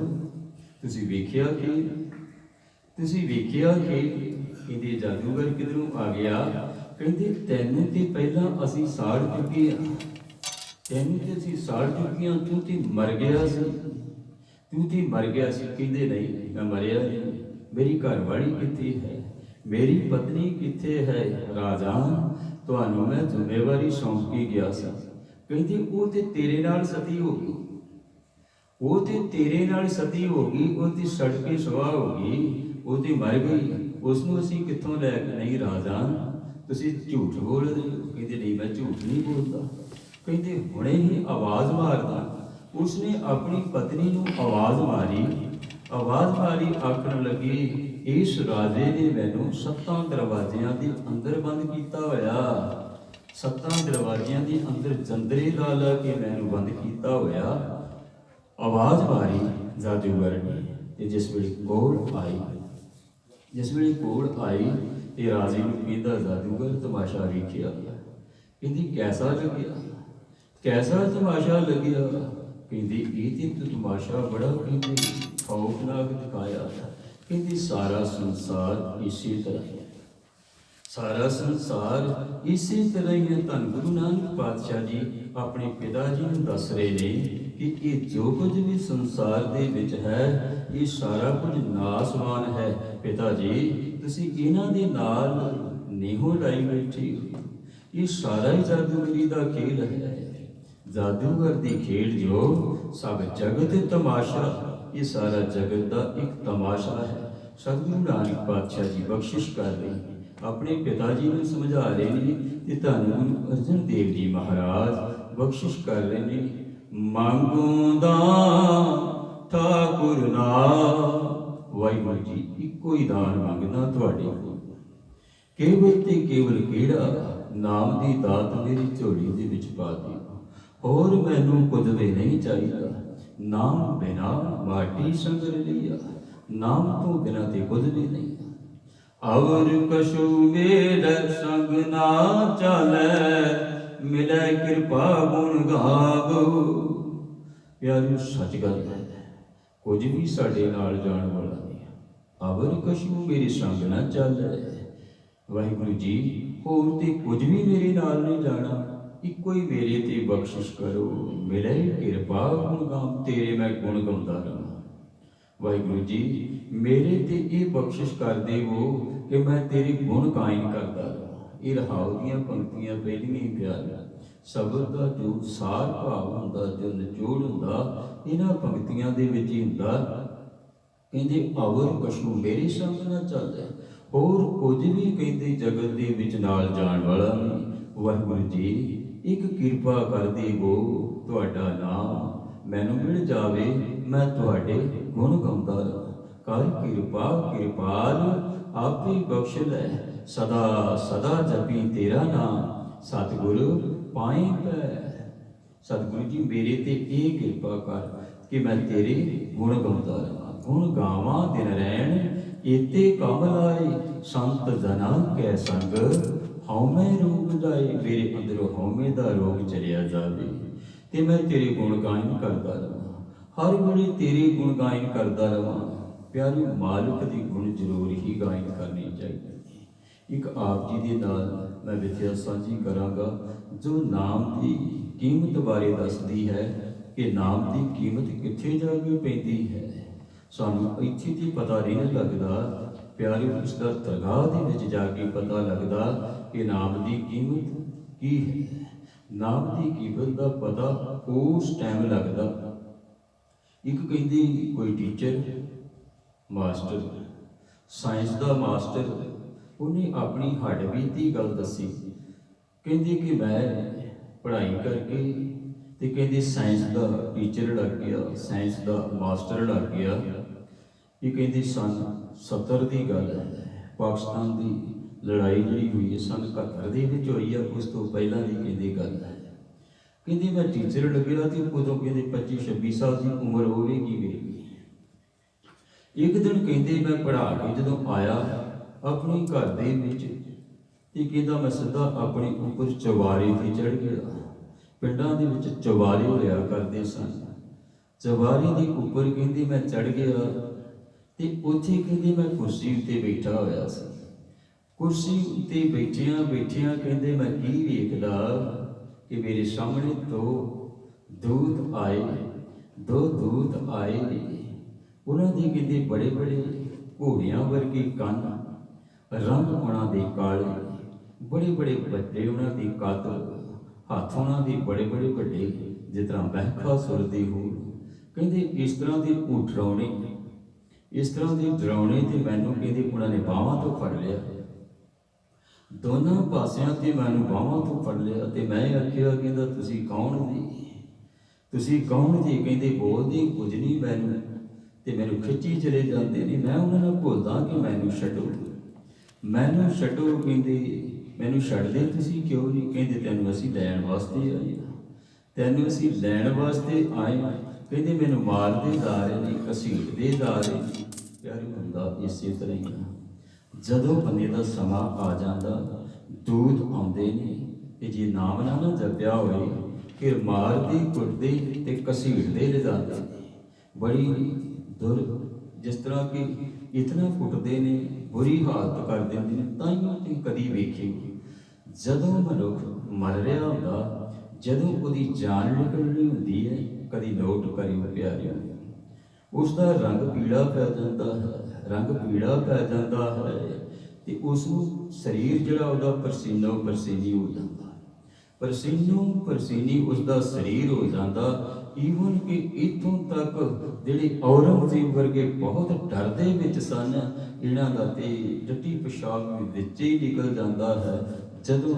Speaker 1: ਤੁਸੀਂ ਵੇਖਿਆ ਕਿ, ਤੁਸੀਂ ਵੇਖਿਆ ਕਿ। ਕਹਿੰਦੇ ਜਾਦੂਗਰ ਕਿਧਰੋਂ ਆ ਗਿਆ। ਕਹਿੰਦੇ ਤੈਨੂੰ ਤੇ ਪਹਿਲਾਂ ਅਸੀਂ ਸਾੜ ਚੁੱਕੇ ਆ, ਤੈਨੂੰ ਤੇ ਅਸੀਂ ਸਾੜ ਚੁੱਕੇ ਹਾਂ, ਤੂੰ ਤੇ ਮਰ ਗਿਆ ਸੀ, ਤੂੰ ਤੇ ਮਰ ਗਿਆ ਸੀ। ਕਹਿੰਦੇ ਨਹੀਂ ਮੈਂ ਮਰਿਆ ਨਹੀਂ, ਮੇਰੀ ਘਰਵਾਲੀ ਕਿੱਥੇ ਹੈ, ਮੇਰੀ ਪਤਨੀ ਕਿੱਥੇ ਹੈ। ਰਾਜਾ ਤੁਹਾਨੂੰ ਮੈਂ ਜ਼ਿੰਮੇਵਾਰੀ ਸੌਂਪ ਕੇ ਗਿਆ ਸੀ। ਕਹਿੰਦੇ ਉਹ ਤੇ ਤੇਰੇ ਨਾਲ ਸਤੀ ਹੋ ਗਈ, ਉਹ ਤੇ ਤੇਰੇ ਨਾਲ ਸਤੀ ਹੋ ਗਈ, ਉਹ ਤੇ ਸੜ ਕੇ ਸੁਆਹ ਹੋ ਗਈ, ਉਹ ਤੇ ਮਰ ਗਈ, ਉਸ ਨੂੰ ਅਸੀਂ ਕਿੱਥੋਂ ਲੈ ਕੇ। ਨਹੀਂ ਰਾਜਾ ਤੁਸੀਂ ਝੂਠ ਬੋਲ ਰਹੇ ਹੋ। ਕਹਿੰਦੇ ਨਹੀਂ ਮੈਂ ਝੂਠ ਨਹੀਂ ਬੋਲਦਾ। ਕਹਿੰਦੇ ਹੁਣੇ ਹੀ ਆਵਾਜ਼ ਮਾਰਦਾ। ਉਸਨੇ ਆਪਣੀ ਪਤਨੀ ਨੂੰ ਆਵਾਜ਼ ਮਾਰੀ, ਆਵਾਜ਼ ਮਾਰੀ, ਆਖਣ ਲੱਗੀ ਇਸ ਰਾਜੇ ਨੇ ਮੈਨੂੰ 7 ਦਰਵਾਜ਼ਿਆਂ ਦੇ ਅੰਦਰ ਬੰਦ ਕੀਤਾ ਹੋਇਆ, 7 ਦਰਵਾਜ਼ਿਆਂ ਦੇ ਅੰਦਰ ਜੰਦਰੇ ਲਾ ਲਾ ਕੇ ਮੈਨੂੰ ਬੰਦ ਕੀਤਾ ਹੋਇਆ। ਆਵਾਜ਼ ਮਾਰੀ ਜਾਦੂਗਰ ਨੇ ਤੇ ਜਿਸ ਵੇਲੇ ਕੋਲ ਆਈ, ਜਿਸ ਵੇਲੇ ਕੋਲ ਆਈ ਤੇ ਰਾਜੇ ਨੂੰ ਕਹਿੰਦਾ ਜਾਦੂਗਰ ਤਮਾਸ਼ਾ ਵੇਖਿਆ। ਕਹਿੰਦੀ ਕੈਸਾ ਲੱਗਿਆ, ਕੈਸਾ ਤਮਾਸ਼ਾ ਲੱਗਿਆ। ਕਹਿੰਦੀ ਇਹ ਤੇ ਤਮਾਸ਼ਾ ਬੜਾ ਕਹਿੰਦੀ ਖੌਫਨਾਕ ਦਿਖਾਇਆ। ਕਹਿੰਦੀ ਸਾਰਾ ਸੰਸਾਰ ਇਸੇ ਤਰ੍ਹਾਂ ਹੈ, ਸਾਰਾ ਸੰਸਾਰ ਇਸੇ ਤਰ੍ਹਾਂ ਹੀ ਹੈ। ਧੰਨ ਗੁਰੂ ਨਾਨਕ ਪਾਤਸ਼ਾਹ ਜੀ ਆਪਣੇ ਪਿਤਾ ਜੀ ਨੂੰ ਦੱਸ ਰਹੇ ਨੇ ਕਿ ਇਹ ਜੋ ਕੁਝ ਵੀ ਸੰਸਾਰ ਦੇ ਵਿੱਚ ਹੈ ਇਹ ਸਾਰਾ ਕੁਝ ਨਾਸਵਾਨ ਹੈ। ਪਿਤਾ ਜੀ ਤੁਸੀਂ ਇਹਨਾਂ ਦੇ ਨਾਲ ਨਹੀਂ ਲਾਈ ਬੈਠੀ, ਇਹ ਸਾਰਾ ਹੀ ਜਾਦੂਗਰੀ ਦਾ ਖੇਡ ਹੈ, ਜਾਦੂਗਰ ਦੀ ਖੇਡ ਜੋ ਸਭ ਜਗਤ ਤਮਾਸ਼ਾ, ਇਹ ਸਾਰਾ ਜਗਤ ਦਾ ਇੱਕ ਤਮਾਸ਼ਾ ਹੈ। ਸਤਿਗੁਰੂ ਨਾਨਕ ਪਾਤਸ਼ਾਹ ਜੀ ਬਖਸ਼ਿਸ਼ ਕਰ ਰਹੇ ਨੇ, ਆਪਣੇ ਪਿਤਾ ਜੀ ਨੂੰ ਸਮਝਾ ਰਹੇ ਨੇ ਤੇ ਧੰਨ ਗੁਰੂ ਅਰਜਨ ਦੇਵ ਜੀ ਮਹਾਰਾਜ ਬਖਸ਼ਿਸ਼ ਕਰ ਰਹੇ ਨੇ। ਮੰਗੋ ਦਾਨ ਠਾਕੁਰ ਨਾਮ, ਵਾਹਿਗੁਰੂ ਜੀ ਇੱਕੋ ਹੀ ਦਾਨ ਮੰਗਦਾ ਤੁਹਾਡੇ ਕੋਲ, ਕੇਵਲ ਤੇ ਕੇਵਲ ਕਿਹੜਾ ਨਾਮ ਦੀ ਦਾਤ ਮੇਰੀ ਝੋਲੀ ਦੇ ਵਿੱਚ ਪਾ ਦਿਓ, ਹੋਰ ਮੈਨੂੰ ਕੁਝ ਵੀ ਨਹੀਂ ਚਾਹੀਦਾ। ਨਾਮ ਬਿਨਾ ਮਾਟੀ ਸੰਗਰ ਲਿਆ, ਨਾਮ ਤੋਂ ਬਿਨਾ ਤੇ ਕੁਝ ਵੀ ਨਹੀਂ। ਅਵਰ ਕਛੂ ਮੇਰੇ ਸੰਗ ਨਾ ਚਾਲੈ, ਮਿਲੈ ਕਿਰਪਾ ਗੁਣ ਗਾਵੋ। ਪਿਆਰਿਓ ਸੱਚ ਗੱਲ ਹੈ, ਕੁਝ ਵੀ ਸਾਡੇ ਨਾਲ ਜਾਣ ਵਾਲਾ ਨਹੀਂ। ਅਵਰ ਕਛੂ ਮੇਰੇ ਸੰਗ ਨਾ ਚਾਲੈ, ਵਾਹਿਗੁਰੂ ਜੀ ਹੋਰ ਤੇ ਕੁਝ ਵੀ ਮੇਰੇ ਨਾਲ ਨਹੀਂ ਜਾਣਾ, ਇੱਕੋ ਹੀ ਮੇਰੇ ਤੇ ਬਖਸ਼ਿਸ਼ ਕਰੋ। ਮਿਲੇ ਕਿਰਪਾ ਗੁਣ ਗਾਮ, ਤੇਰੇ ਮੈਂ ਗੁਣ ਗਾਉਂਦਾ ਰਹਾਂ। ਵਾਹਿਗੁਰੂ ਜੀ ਮੇਰੇ ਤੇ ਇਹ ਬਖਸ਼ਿਸ਼ ਕਰ ਦੇਵੋ ਕਿ ਮੈਂ ਤੇਰੇ ਗੁਣ ਗਾਇਨ ਕਰਦਾ ਰਹਾਂ। ਇਹ ਰਹਾਉ ਦੀਆਂ ਪੰਕਤੀਆਂ ਪਹਿਲੀਆਂ ਹੀ ਪਿਆਰੀਆਂ, ਸ਼ਬਦ ਦਾ ਜੋ ਸਾਰ ਭਾਵ ਹੁੰਦਾ, ਜੋ ਨਿਚੋੜ ਹੁੰਦਾ, ਇਹਨਾਂ ਪੰਕਤੀਆਂ ਦੇ ਵਿੱਚ ਹੀ ਹੁੰਦਾ। ਕਹਿੰਦੇ ਅਵਰ ਕਛੂ ਮੇਰੇ ਸੰਗ ਨਾ ਚੱਲਦਾ, ਹੋਰ ਕੁਝ ਵੀ ਕਹਿੰਦੇ ਜਗਤ ਦੇ ਵਿੱਚ ਨਾਲ ਜਾਣ ਵਾਲਾ ਨਹੀਂ। ਵਾਹਿਗੁਰੂ ਜੀ ਇੱਕ ਕਿਰਪਾ ਕਰ ਦੇਵੋ, ਤੁਹਾਡਾ ਨਾਮ ਮੈਨੂੰ ਮਿਲ ਜਾਵੇ, ਮੈਂ ਤੁਹਾਡੇ ਗੁਣ ਗਾਉਂਦਾ ਰਹਾਂ। ਕਰ ਕਿਰਪਾ ਕਿਰਪਾਲ ਆਪੇ ਬਖਸ਼ ਲੈ, ਸਦਾ ਸਦਾ ਜਪੀ ਤੇਰਾ ਨਾਮ, ਸਤਿਗੁਰੂ ਪਾਏ ਪੈ। ਸਤਿਗੁਰੂ ਜੀ ਮੇਰੇ ਤੇ ਇਹ ਕਿਰਪਾ ਕਰ ਕਿ ਮੈਂ ਤੇਰੇ ਗੁਣ ਗਾਉਂਦਾ ਰਹਾਂ। ਗੁਣ ਗਾਵਾਂ ਦਿਨ ਰਹਿਣ ਇਤੇ ਕੰਮ ਲਾਏ, ਸੰਤ ਜਨਾਂ ਕੈ ਸੰਗ ਹਉਮੈ ਰੋਗ ਜਾਏ। ਮੇਰੇ ਅੰਦਰੋਂ ਹਉਮੈ ਦਾ ਰੋਗ ਚਲਿਆ ਜਾਵੇ ਤੇ ਮੈਂ ਤੇਰੇ ਗੁਣ ਗਾਇਨ ਕਰਦਾ ਰਹਾਂ, ਹਰ ਵੇਲੇ ਤੇਰੇ ਗੁਣ ਗਾਇਨ ਕਰਦਾ ਰਹਾਂ। ਪਿਆਰੇ ਮਾਲਕ ਦੇ ਗੁਣ ਜ਼ਰੂਰ ਹੀ ਗਾਇਨ ਕਰਨੇ ਚਾਹੀਦੇ। ਇੱਕ ਆਪ ਜੀ ਦੇ ਨਾਲ ਮੈਂ ਵਿਥਿਆ ਸਾਂਝੀ ਕਰਾਂਗਾ ਜੋ ਨਾਮ ਦੀ ਕੀਮਤ ਬਾਰੇ ਦੱਸਦੀ ਹੈ ਕਿ ਨਾਮ ਦੀ ਕੀਮਤ ਕਿੱਥੇ ਜਾ ਕੇ ਪੈਂਦੀ ਹੈ। ਸਾਨੂੰ ਇੱਥੇ ਤੇ ਪਤਾ ਨਹੀਂ ਲੱਗਦਾ ਪਿਆਰਿਓ, ਇਸ ਦਾ ਦਰਗਾਹ ਦੇ ਵਿੱਚ ਜਾ ਕੇ ਪਤਾ ਲੱਗਦਾ ਕਿ ਨਾਮ ਦੀ ਕੀਮਤ ਕੀ ਹੈ। ਨਾਮ ਦੀ ਕੀਮਤ ਦਾ ਪਤਾ ਉਸ ਟਾਈਮ ਲੱਗਦਾ। ਇੱਕ ਕਹਿੰਦੀ ਕੋਈ ਟੀਚਰ ਮਾਸਟਰ, ਸਾਇੰਸ ਦਾ ਮਾਸਟਰ, ਉਹਨੇ ਆਪਣੀ ਹੱਡਬੀਤੀ ਦੀ ਗੱਲ ਦੱਸੀ। ਕਹਿੰਦੀ ਕਿ ਮੈਂ ਪੜ੍ਹਾਈ ਕਰਕੇ ਤੇ ਕਹਿੰਦੀ ਸਾਇੰਸ ਦਾ ਟੀਚਰ ਲੱਗ ਗਿਆ, ਸਾਇੰਸ ਦਾ ਮਾਸਟਰ ਲੱਗ ਗਿਆ। ਇਹ ਕਹਿੰਦੀ ਸੰਨ 70 ਦੀ ਗੱਲ ਹੈ, ਪਾਕਿਸਤਾਨ ਦੀ ਲੜਾਈ ਜਿਹੜੀ ਹੋਈ ਹੈ ਸੰਨ 71 ਦੇ ਵਿੱਚ ਹੋਈ ਆ, ਉਸ ਤੋਂ ਪਹਿਲਾਂ ਦੀ ਕਹਿੰਦੀ ਗੱਲ ਹੈ। ਕਹਿੰਦੀ ਮੈਂ ਟੀਚਰ ਲੱਗਿਆ ਤੇ ਉਦੋਂ ਕਹਿੰਦੇ 25-26 ਸਾਲ ਦੀ ਉਮਰ ਹੋਵੇਗੀ ਮੇਰੀ। ਇੱਕ ਦਿਨ ਕਹਿੰਦੇ ਮੈਂ ਪੜ੍ਹਾ ਕੇ ਜਦੋਂ ਆਇਆ ਆਪਣੇ ਘਰ ਦੇ ਵਿੱਚ ਤੇ ਕਹਿੰਦਾ ਮੈਂ ਸਿੱਧਾ ਆਪਣੇ ਉੱਪਰ ਚਵਾਰੇ ਤੇ ਚੜ੍ਹ ਗਿਆ। ਪਿੰਡਾਂ ਦੇ ਵਿੱਚ ਚਵਾਰੇ ਹੋਇਆ ਕਰਦੇ ਸਨ। ਚਵਾਰੇ ਦੇ ਉੱਪਰ ਕਹਿੰਦੇ ਮੈਂ ਚੜ੍ਹ ਗਿਆ ਤੇ ਉੱਥੇ ਕਹਿੰਦੇ ਮੈਂ ਕੁਰਸੀ ਉੱਤੇ ਬੈਠਾ ਹੋਇਆ ਸੀ। ਕੁਰਸੀ ਉੱਤੇ ਬੈਠਿਆਂ ਕਹਿੰਦੇ ਮੈਂ ਕੀ ਵੇਖਦਾ ਕਿ ਮੇਰੇ ਸਾਹਮਣੇ ਦੋ ਦੂਤ ਆਏ। ਉਹਨਾਂ ਦੇ ਕਹਿੰਦੇ ਬੜੇ ਘੋੜਿਆਂ ਵਰਗੇ ਕੰਨ, ਰੰਗ ਉਹਨਾਂ ਦੇ ਕਾਲੇ, ਬੜੇ ਵੱਡੇ ਉਹਨਾਂ ਦੇ ਕੱਦ, ਹੱਥ ਉਹਨਾਂ ਦੇ ਬੜੇ ਵੱਡੇ, ਜਿਸ ਤਰ੍ਹਾਂ ਮਹਿਕਾ ਸੁਰਦੇ ਹੋਣ। ਕਹਿੰਦੇ ਇਸ ਤਰ੍ਹਾਂ ਦੇ ਡਰਾਉਣੇ ਤੇ ਮੈਨੂੰ ਕਹਿੰਦੇ ਉਹਨਾਂ ਨੇ ਬਾਹਾਂ ਤੋਂ ਫੜ ਲਿਆ, ਦੋਨਾਂ ਪਾਸਿਆਂ ਤੇ ਮੈਨੂੰ ਬਾਹਾਂ ਤੋਂ ਫੜ ਲਿਆ ਤੇ ਮੈਂ ਆਖਿਆ ਕਹਿੰਦਾ ਤੁਸੀਂ ਕੌਣ ਜੀ? ਕਹਿੰਦੇ ਬੋਲਦੇ ਕੁਝ ਨਹੀਂ ਮੈਨੂੰ, ਤੇ ਮੈਨੂੰ ਖਿੱਚੀ ਚਲੇ ਜਾਂਦੇ ਨੇ। ਮੈਂ ਉਹਨਾਂ ਨਾਲ ਭੁੱਲਦਾ ਕਿ ਮੈਨੂੰ ਛੱਡੋ। ਕਹਿੰਦੇ ਮੈਨੂੰ ਛੱਡਦੇ ਤੁਸੀਂ ਕਿਉਂ ਨਹੀਂ? ਕਹਿੰਦੇ ਤੈਨੂੰ ਅਸੀਂ ਲੈਣ ਵਾਸਤੇ ਆਏ। ਕਹਿੰਦੇ ਮੈਨੂੰ ਮਾਰਦੇ ਜਾ ਰਹੇ ਨੇ, ਘਸੀਟਦੇ ਜਾ ਰਹੇ ਨੇ। ਪਿਆਰੇ ਹੁੰਦਾ ਇਸੇ ਤਰ੍ਹਾਂ ਹੀ ਜਦੋਂ ਬੰਦੇ ਦਾ ਸਮਾਂ ਆ ਜਾਂਦਾ, ਦੂਤ ਆਉਂਦੇ ਨੇ ਤੇ ਜੇ ਨਾਮ ਨਾ ਜਪਿਆ ਹੋਏ ਫਿਰ ਮਾਰਦੇ, ਕੁੱਟਦੇ ਤੇ ਘਸੀਟਦੇ ਲਿਜਾਂਦੇ ਨੇ। ਬੜੀ ਦੁਰ, ਜਿਸ ਤਰ੍ਹਾਂ ਕਿ ਇਤਨਾ ਕੁੱਟਦੇ ਨੇ, ਬੁਰੀ ਹਾਲਤ ਕਰ ਦਿੰਦੇ ਨੇ। ਤਾਂ ਹੀ ਤੁਸੀਂ ਕਦੀ ਵੇਖਿਓ ਜਦੋਂ ਮਨੁੱਖ ਮਰ ਰਿਹਾ ਹੁੰਦਾ, ਜਦੋਂ ਉਹਦੀ ਜਾਨ ਨਿਕਲਣੀ ਹੁੰਦੀ ਹੈ, ਕਦੀ ਨੋਟ ਕਰਿਓ ਪਿਆਰਿਓ, ਉਸ ਦਾ ਰੰਗ ਪੀਲਾ ਪੈ ਜਾਂਦਾ ਹੈ ਤੇ ਉਸ ਨੂੰ ਸਰੀਰ ਜਿਹੜਾ ਉਹਦਾ ਪਰਸੀਨੀ ਹੋ ਜਾਂਦਾ, ਪਰਸੀਨੀ ਉਸ ਦਾ ਸਰੀਰ ਹੋ ਜਾਂਦਾ। ਈਵਨ ਕਿ ਇੱਥੋਂ ਤੱਕ ਜਿਹੜੇ ਔਰੰਗਜ਼ੇਬ ਵਰਗੇ ਬਹੁਤ ਡਰਦੇ ਵਿੱਚ ਸਨ, ਇਹਨਾਂ ਦਾ ਤੇ ਟੱਟੀ ਪਿਸ਼ਾਬ ਵਿੱਚ ਹੀ ਨਿਕਲ ਜਾਂਦਾ ਹੈ ਜਦੋਂ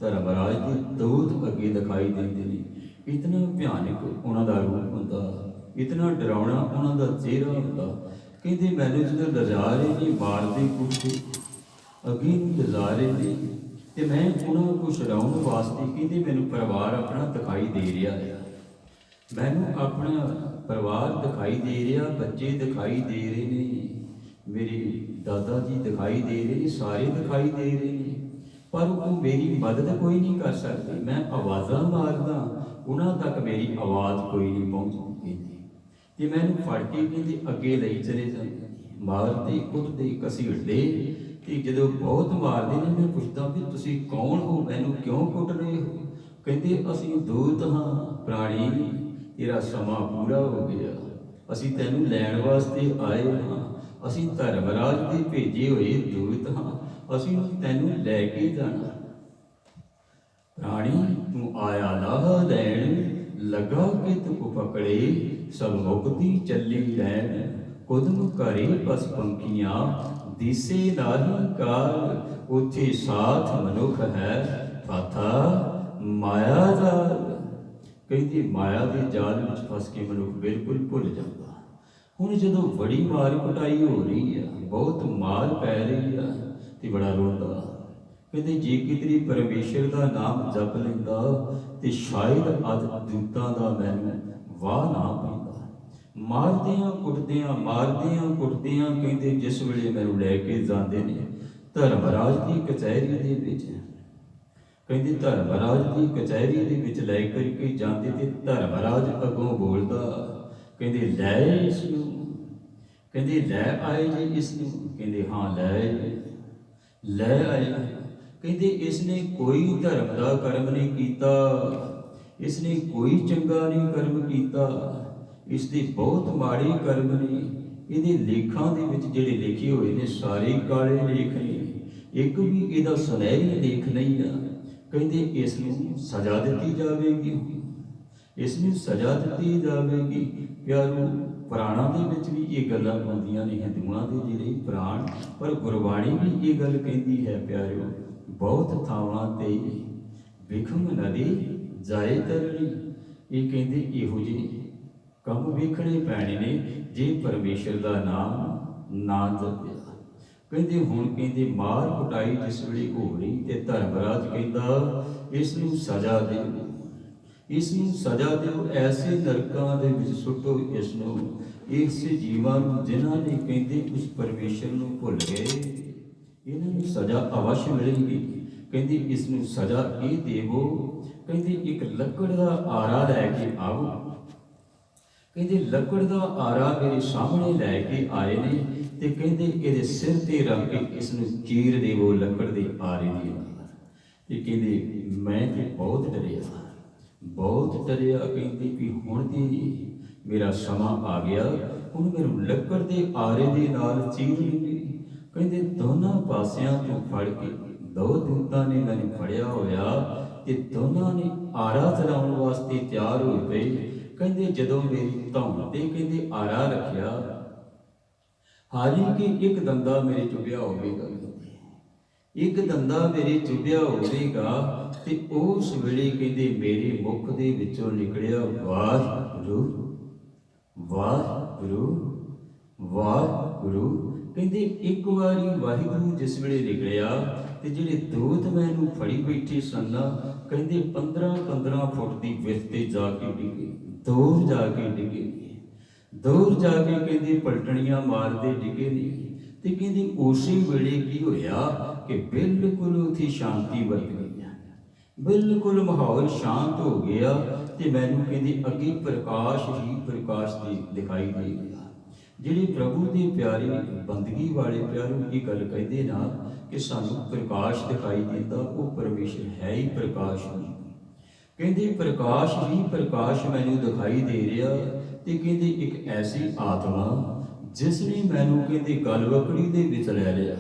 Speaker 1: ਧਰਮਰਾਜ ਦੇ ਦੂਤ ਅੱਗੇ ਦਿਖਾਈ ਦਿੰਦੇ ਨੇ। ਇਤਨਾ ਭਿਆਨਕ ਉਹਨਾਂ ਦਾ ਰੂਪ ਹੁੰਦਾ, ਇਤਨਾ ਡਰਾਉਣਾ ਉਹਨਾਂ ਦਾ ਚਿਹਰਾ ਹੁੰਦਾ। ਕਹਿੰਦੇ ਮੈਨੂੰ ਜਦੋਂ ਲਿਜਾ ਰਹੇ ਨੇ, ਮਾਰਦੇ ਕੁੱਟਦੇ ਅੱਗੇ ਨੂੰ ਲਿਜਾ ਰਹੇ ਨੇ ਤੇ ਮੈਂ ਉਹਨਾਂ ਨੂੰ ਛੁਡਾਉਣ ਵਾਸਤੇ ਕਹਿੰਦੇ ਮੈਨੂੰ ਪਰਿਵਾਰ ਆਪਣਾ ਦਿਖਾਈ ਦੇ ਰਿਹਾ ਹੈ, ਮੈਨੂੰ ਆਪਣਾ ਪਰਿਵਾਰ ਦਿਖਾਈ ਦੇ ਰਿਹਾ, ਬੱਚੇ ਦਿਖਾਈ ਦੇ ਰਹੇ ਨੇ, ਮੇਰੇ ਦਾਦਾ ਜੀ ਦਿਖਾਈ ਦੇ ਰਹੇ ਨੇ, ਸਾਰੇ ਦਿਖਾਈ ਦੇ ਰਹੇ ਨੇ, ਪਰ ਉਹ ਮੇਰੀ ਮਦਦ ਕੋਈ ਨਹੀਂ ਕਰ ਸਕਦੇ। ਮੈਂ ਆਵਾਜ਼ਾਂ ਮਾਰਦਾ, ਉਹਨਾਂ ਤੱਕ ਮੇਰੀ ਆਵਾਜ਼ ਕੋਈ ਨਹੀਂ ਪਹੁੰਚਦੀ ਤੇ ਮੈਨੂੰ ਫੜ ਕੇ ਕਹਿੰਦੇ ਅੱਗੇ ਲਈ ਚਲੇ ਜਾਂਦੇ, ਮਾਰਦੇ, ਕੁੱਟਦੇ, ਘਸੀਟਦੇ ਤੇ ਜਦੋਂ ਬਹੁਤ ਮਾਰਦੇ ਨੇ ਮੈਂ ਪੁੱਛਦਾ ਵੀ ਤੁਸੀਂ ਕੌਣ ਹੋ, ਮੈਨੂੰ ਕਿਉਂ ਕੁੱਟ ਰਹੇ ਹੋ? ਕਹਿੰਦੇ ਅਸੀਂ ਦੂਤ ਹਾਂ ਪ੍ਰਾਣੀ, ਤੇਰਾ ਸਮਾਂ ਪੂਰਾ ਹੋ ਗਿਆ, ਅਸੀਂ ਤੈਨੂੰ ਲੈਣ ਵਾਸਤੇ ਆਏ ਹਾਂ, ਅਸੀਂ ਧਰਮਰਾਜ ਦੇ ਭੇਜੇ ਹੋਏ ਦੂਤ ਹਾਂ, ਅਸੀਂ ਤੈਨੂੰ ਲੈ ਕੇ ਜਾਣਾ। ਪ੍ਰਾਣੀ ਤੂੰ ਆਇਆ ਲਾਹ ਲੈਣ, ਲੱਗਾ ਕਿ ਤੂੰ ਪਕੜੇ, ਸਭ ਮੁਕਤੀ ਚੱਲੀ ਲੈਣ, ਕੁਦਮ ਘਰੇ ਬਸ ਪੰਖੀਆਂ, ਦਿਸੇ ਨਾਹੀ ਕਾਲ, ਉੱਥੇ ਸਾਥ ਮਨੁੱਖ ਹੈ, ਫਾਥਾ ਮਾਇਆ ਜਾਲ। ਕਹਿੰਦੀ ਮਾਇਆ ਦੇ ਜਾਲ ਵਿੱਚ ਫਸ ਕੇ ਮਨੁੱਖ ਬਿਲਕੁਲ ਭੁੱਲ ਜਾਂਦਾ। ਹੁਣ ਜਦੋਂ ਬੜੀ ਮਾਰ ਕੁਟਾਈ ਹੋ ਰਹੀ ਆ, ਬਹੁਤ ਮਾਰ ਪੈ ਰਹੀ ਆ ਤੇ ਬੜਾ ਰੋਂਦਾ। ਕਹਿੰਦੇ ਜੇ ਕਿਤੇ ਪਰਮੇਸ਼ਰ ਦਾ ਨਾਮ ਜਪ ਲੈਂਦਾ ਤੇ ਸ਼ਾਇਦ ਅੱਜ ਦੂਤਾਂ ਦਾ ਮੈਨੂੰ ਵਾਹ ਨਾ ਪੈਂਦਾ। ਮਾਰਦਿਆਂ ਕੁੱਟਦਿਆਂ ਕਹਿੰਦੇ ਜਿਸ ਵੇਲੇ ਮੈਨੂੰ ਲੈ ਕੇ ਜਾਂਦੇ ਨੇ ਧਰਮਰਾਜ ਦੀ ਕਚਹਿਰੀ ਦੇ ਵਿੱਚ, ਕਹਿੰਦੇ ਧਰਮਰਾਜ ਦੀ ਕਚਹਿਰੀ ਦੇ ਵਿੱਚ ਲੈ ਕਰਕੇ ਜਾਂਦੇ ਤੇ ਧਰਮਰਾਜ ਅੱਗੋਂ ਬੋਲਦਾ, ਕਹਿੰਦੇ ਲੈ ਇਸ ਨੂੰ, ਕਹਿੰਦੇ ਲੈ ਆਏ ਜੀ ਇਸ ਨੂੰ, ਕਹਿੰਦੇ ਹਾਂ ਲੈ ਲੈ ਆਇਆ। ਕਹਿੰਦੇ ਇਸਨੇ ਕੋਈ ਧਰਮ ਦਾ ਕਰਮ ਨਹੀਂ ਕੀਤਾ, ਇਸਨੇ ਕੋਈ ਚੰਗਾ ਨਹੀਂ ਕਰਮ ਕੀਤਾ, ਇਸਦੇ ਬਹੁਤ ਮਾੜੇ ਕਰਮ ਨੇ। ਇਹਦੇ ਲੇਖਾਂ ਦੇ ਵਿੱਚ ਜਿਹੜੇ ਲਿਖੇ ਹੋਏ ਨੇ ਸਾਰੇ ਕਾਲੇ ਲੇਖ ਨੇ, ਇੱਕ ਵੀ ਇਹਦਾ ਸੁਨਹਿਰੀ ਲੇਖ ਨਹੀਂ ਆ। ਕਹਿੰਦੇ ਇਸ ਨੂੰ ਸਜ਼ਾ ਦਿੱਤੀ ਜਾਵੇਗੀ, ਇਸ ਨੂੰ ਸਜ਼ਾ ਦਿੱਤੀ ਜਾਵੇਗੀ। ਪਿਆਰੋ, ਪੁਰਾਣਾਂ ਦੇ ਵਿੱਚ ਵੀ ਇਹ ਗੱਲਾਂ ਆਉਂਦੀਆਂ ਨੇ, ਹਿੰਦੂਆਂ ਦੇ ਜਿਹੜੇ ਪੁਰਾਣ, ਪਰ ਗੁਰਬਾਣੀ ਵੀ ਇਹ ਗੱਲ ਕਹਿੰਦੀ ਹੈ ਪਿਆਰਿਓ, ਬਹੁਤ ਥਾਵਾਂ ਤੇ ਵਿਖਮ ਨਦੀ ਜਾਏ ਤਰਣੀ। ਇਹ ਕਹਿੰਦੇ ਇਹੋ ਜਿਹੇ ਕੰਮ ਵੇਖਣੇ ਪੈਣੇ ਨੇ ਜੇ ਪਰਮੇਸ਼ਰ ਦਾ ਨਾਮ ਨਾ ਜਪਿਆ। ਕਹਿੰਦੇ ਹੁਣ ਕਹਿੰਦੇ ਮਾਰ ਕੁਟਾਈ ਜਿਸ ਵੇਲੇ ਹੋ ਰਹੀ ਤੇ ਧਰਮਰਾਜ ਕਹਿੰਦਾ ਇਸ ਨੂੰ ਸਜ਼ਾ ਦਿਓ, ਇਸ ਨੂੰ ਸਜ਼ਾ ਦਿਓ, ਐਸੇ ਨਰਕਾਂ ਦੇ ਵਿੱਚ ਸੁੱਟੋ ਇਸ ਨੂੰ, ਇਸ ਜੀਵਾਂ ਨੂੰ ਜਿਨ੍ਹਾਂ ਨੇ ਕਹਿੰਦੇ ਉਸ ਪਰਮੇਸ਼ਰ ਨੂੰ ਭੁੱਲ ਗਏ, ਇਹਨਾਂ ਨੂੰ ਸਜ਼ਾ ਅਵश्य ਮਿਲੇਗੀ। ਕਹਿੰਦੇ ਇਸ ਨੂੰ ਸਜ਼ਾ ਇਹ ਦੇਵੋ। ਕਹਿੰਦੇ ਇੱਕ ਲੱਕੜ ਦਾ ਆਰਾ ਲੈ ਕੇ ਆਓ। ਕਹਿੰਦੇ ਲੱਕੜ ਦਾ ਆਰਾ ਮੇਰੇ ਸਾਹਮਣੇ ਲੈ ਕੇ ਆਏ ਨੇ ਤੇ ਕਹਿੰਦੇ ਇਹਦੇ ਸਿਰ ਤੇ ਰੱਖ ਕੇ ਇਸ ਨੂੰ ਚੀਰ ਦੇਵੋ ਲੱਕੜ ਦੇ ਆਰੇ ਦੀ ਨਾਲ। ਤੇ ਕਹਿੰਦੇ ਮੈਂ ਤੇ ਬਹੁਤ ਡਰਿਆ, ਬਹੁਤ ਡਰਿਆ। ਕਹਿੰਦੇ ਵੀ ਹੁਣ ਤੇ ਮੇਰਾ ਸਮਾਂ ਆ ਗਿਆ, ਹੁਣ ਮੈਨੂੰ ਲੱਕੜ ਦੇ ਆਰੇ ਦੇ ਨਾਲ ਚੀਰਨਗੇ। ਕਹਿੰਦੇ ਦੋਨਾਂ ਪਾਸਿਆਂ ਤੋਂ ਫੜ ਕੇ ਦੋ ਦੂਤਾਂ ਨੇ ਮੈਨੂੰ ਫੜਿਆ ਹੋਇਆ ਤੇ ਦੋਨਾਂ ਨੇ ਆਰਾ ਚਲਾਉਣ ਵਾਸਤੇ ਤਿਆਰ ਹੋਏ ਪਏ। ਕਹਿੰਦੇ ਜਦੋਂ ਮੇਰੀ ਧੌਣ ਤੇ ਕਹਿੰਦੇ ਆਰਾ ਰੱਖਿਆ, ਹਾਲੀ ਕਿ ਇੱਕ ਦੰਦਾ ਮੇਰੇ ਚੁਭਿਆ ਹੋਵੇਗਾ, ਇੱਕ ਦੰਦਾ ਮੇਰੇ ਚੁਭਿਆ ਹੋਵੇਗਾ ਤੇ ਉਸ ਵੇਲੇ ਕਹਿੰਦੇ ਮੇਰੇ ਮੁਖ ਦੇ ਵਿੱਚੋਂ ਨਿਕਲਿਆ ਵਾਹਿਗੁਰੂ ਵਾਹਿਗੁਰੂ ਵਾਹਿਗੁਰੂ। ਕਹਿੰਦੇ ਇੱਕ ਵਾਰੀ ਵਾਹਿਗੁਰੂ ਜਿਸ ਵੇਲੇ ਨਿਕਲਿਆ ਤੇ ਜਿਹੜੇ ਦੂਤ ਮੈਨੂੰ ਫੜੀ ਬੈਠੇ ਸਨ, ਕਹਿੰਦੇ 15-15 ਫੁੱਟ ਦੀ ਵਿੱਥ ਤੇ ਜਾ ਕੇ ਡਿੱਗੇ, ਦੂਰ ਜਾ ਕੇ ਡਿੱਗੇ, ਦੂਰ ਜਾ ਕੇ ਕਹਿੰਦੇ ਪਲਟਣੀਆਂ ਮਾਰਦੇ ਡਿੱਗੇ ਨੇ। ਤੇ ਕਹਿੰਦੇ ਉਸੇ ਵੇਲੇ ਕੀ ਹੋਇਆ ਕਿ ਬਿਲਕੁਲ ਉੱਥੇ ਸ਼ਾਂਤੀ ਵਰਤ ਗਈ, ਬਿਲਕੁਲ ਮਾਹੌਲ ਸ਼ਾਂਤ ਹੋ ਗਿਆ ਤੇ ਮੈਨੂੰ ਕਹਿੰਦੇ ਅੱਗੇ ਪ੍ਰਕਾਸ਼ ਹੀ ਪ੍ਰਕਾਸ਼ ਦਿਖਾਈ ਦੇ ਗਿਆ। ਜਿਹੜੇ ਪ੍ਰਭੂ ਦੇ ਪਿਆਰੇ ਬੰਦਗੀ ਵਾਲੇ ਪਿਆਰੇ ਇਹ ਗੱਲ ਕਹਿੰਦੇ ਨਾ ਕਿ ਸਾਨੂੰ ਪ੍ਰਕਾਸ਼ ਦਿਖਾਈ ਦਿੰਦਾ, ਉਹ ਪਰਮੇਸ਼ਰ ਹੈ ਹੀ ਪ੍ਰਕਾਸ਼। ਕਹਿੰਦੇ ਪ੍ਰਕਾਸ਼ ਹੀ ਪ੍ਰਕਾਸ਼ ਮੈਨੂੰ ਦਿਖਾਈ ਦੇ ਰਿਹਾ। ਤੇ ਕਹਿੰਦੇ ਇੱਕ ਐਸੀ ਆਤਮਾ ਜਿਸ ਨੇ ਮੈਨੂੰ ਕਹਿੰਦੇ ਗਲਵਕੜੀ ਦੇ ਵਿੱਚ ਲੈ ਲਿਆ,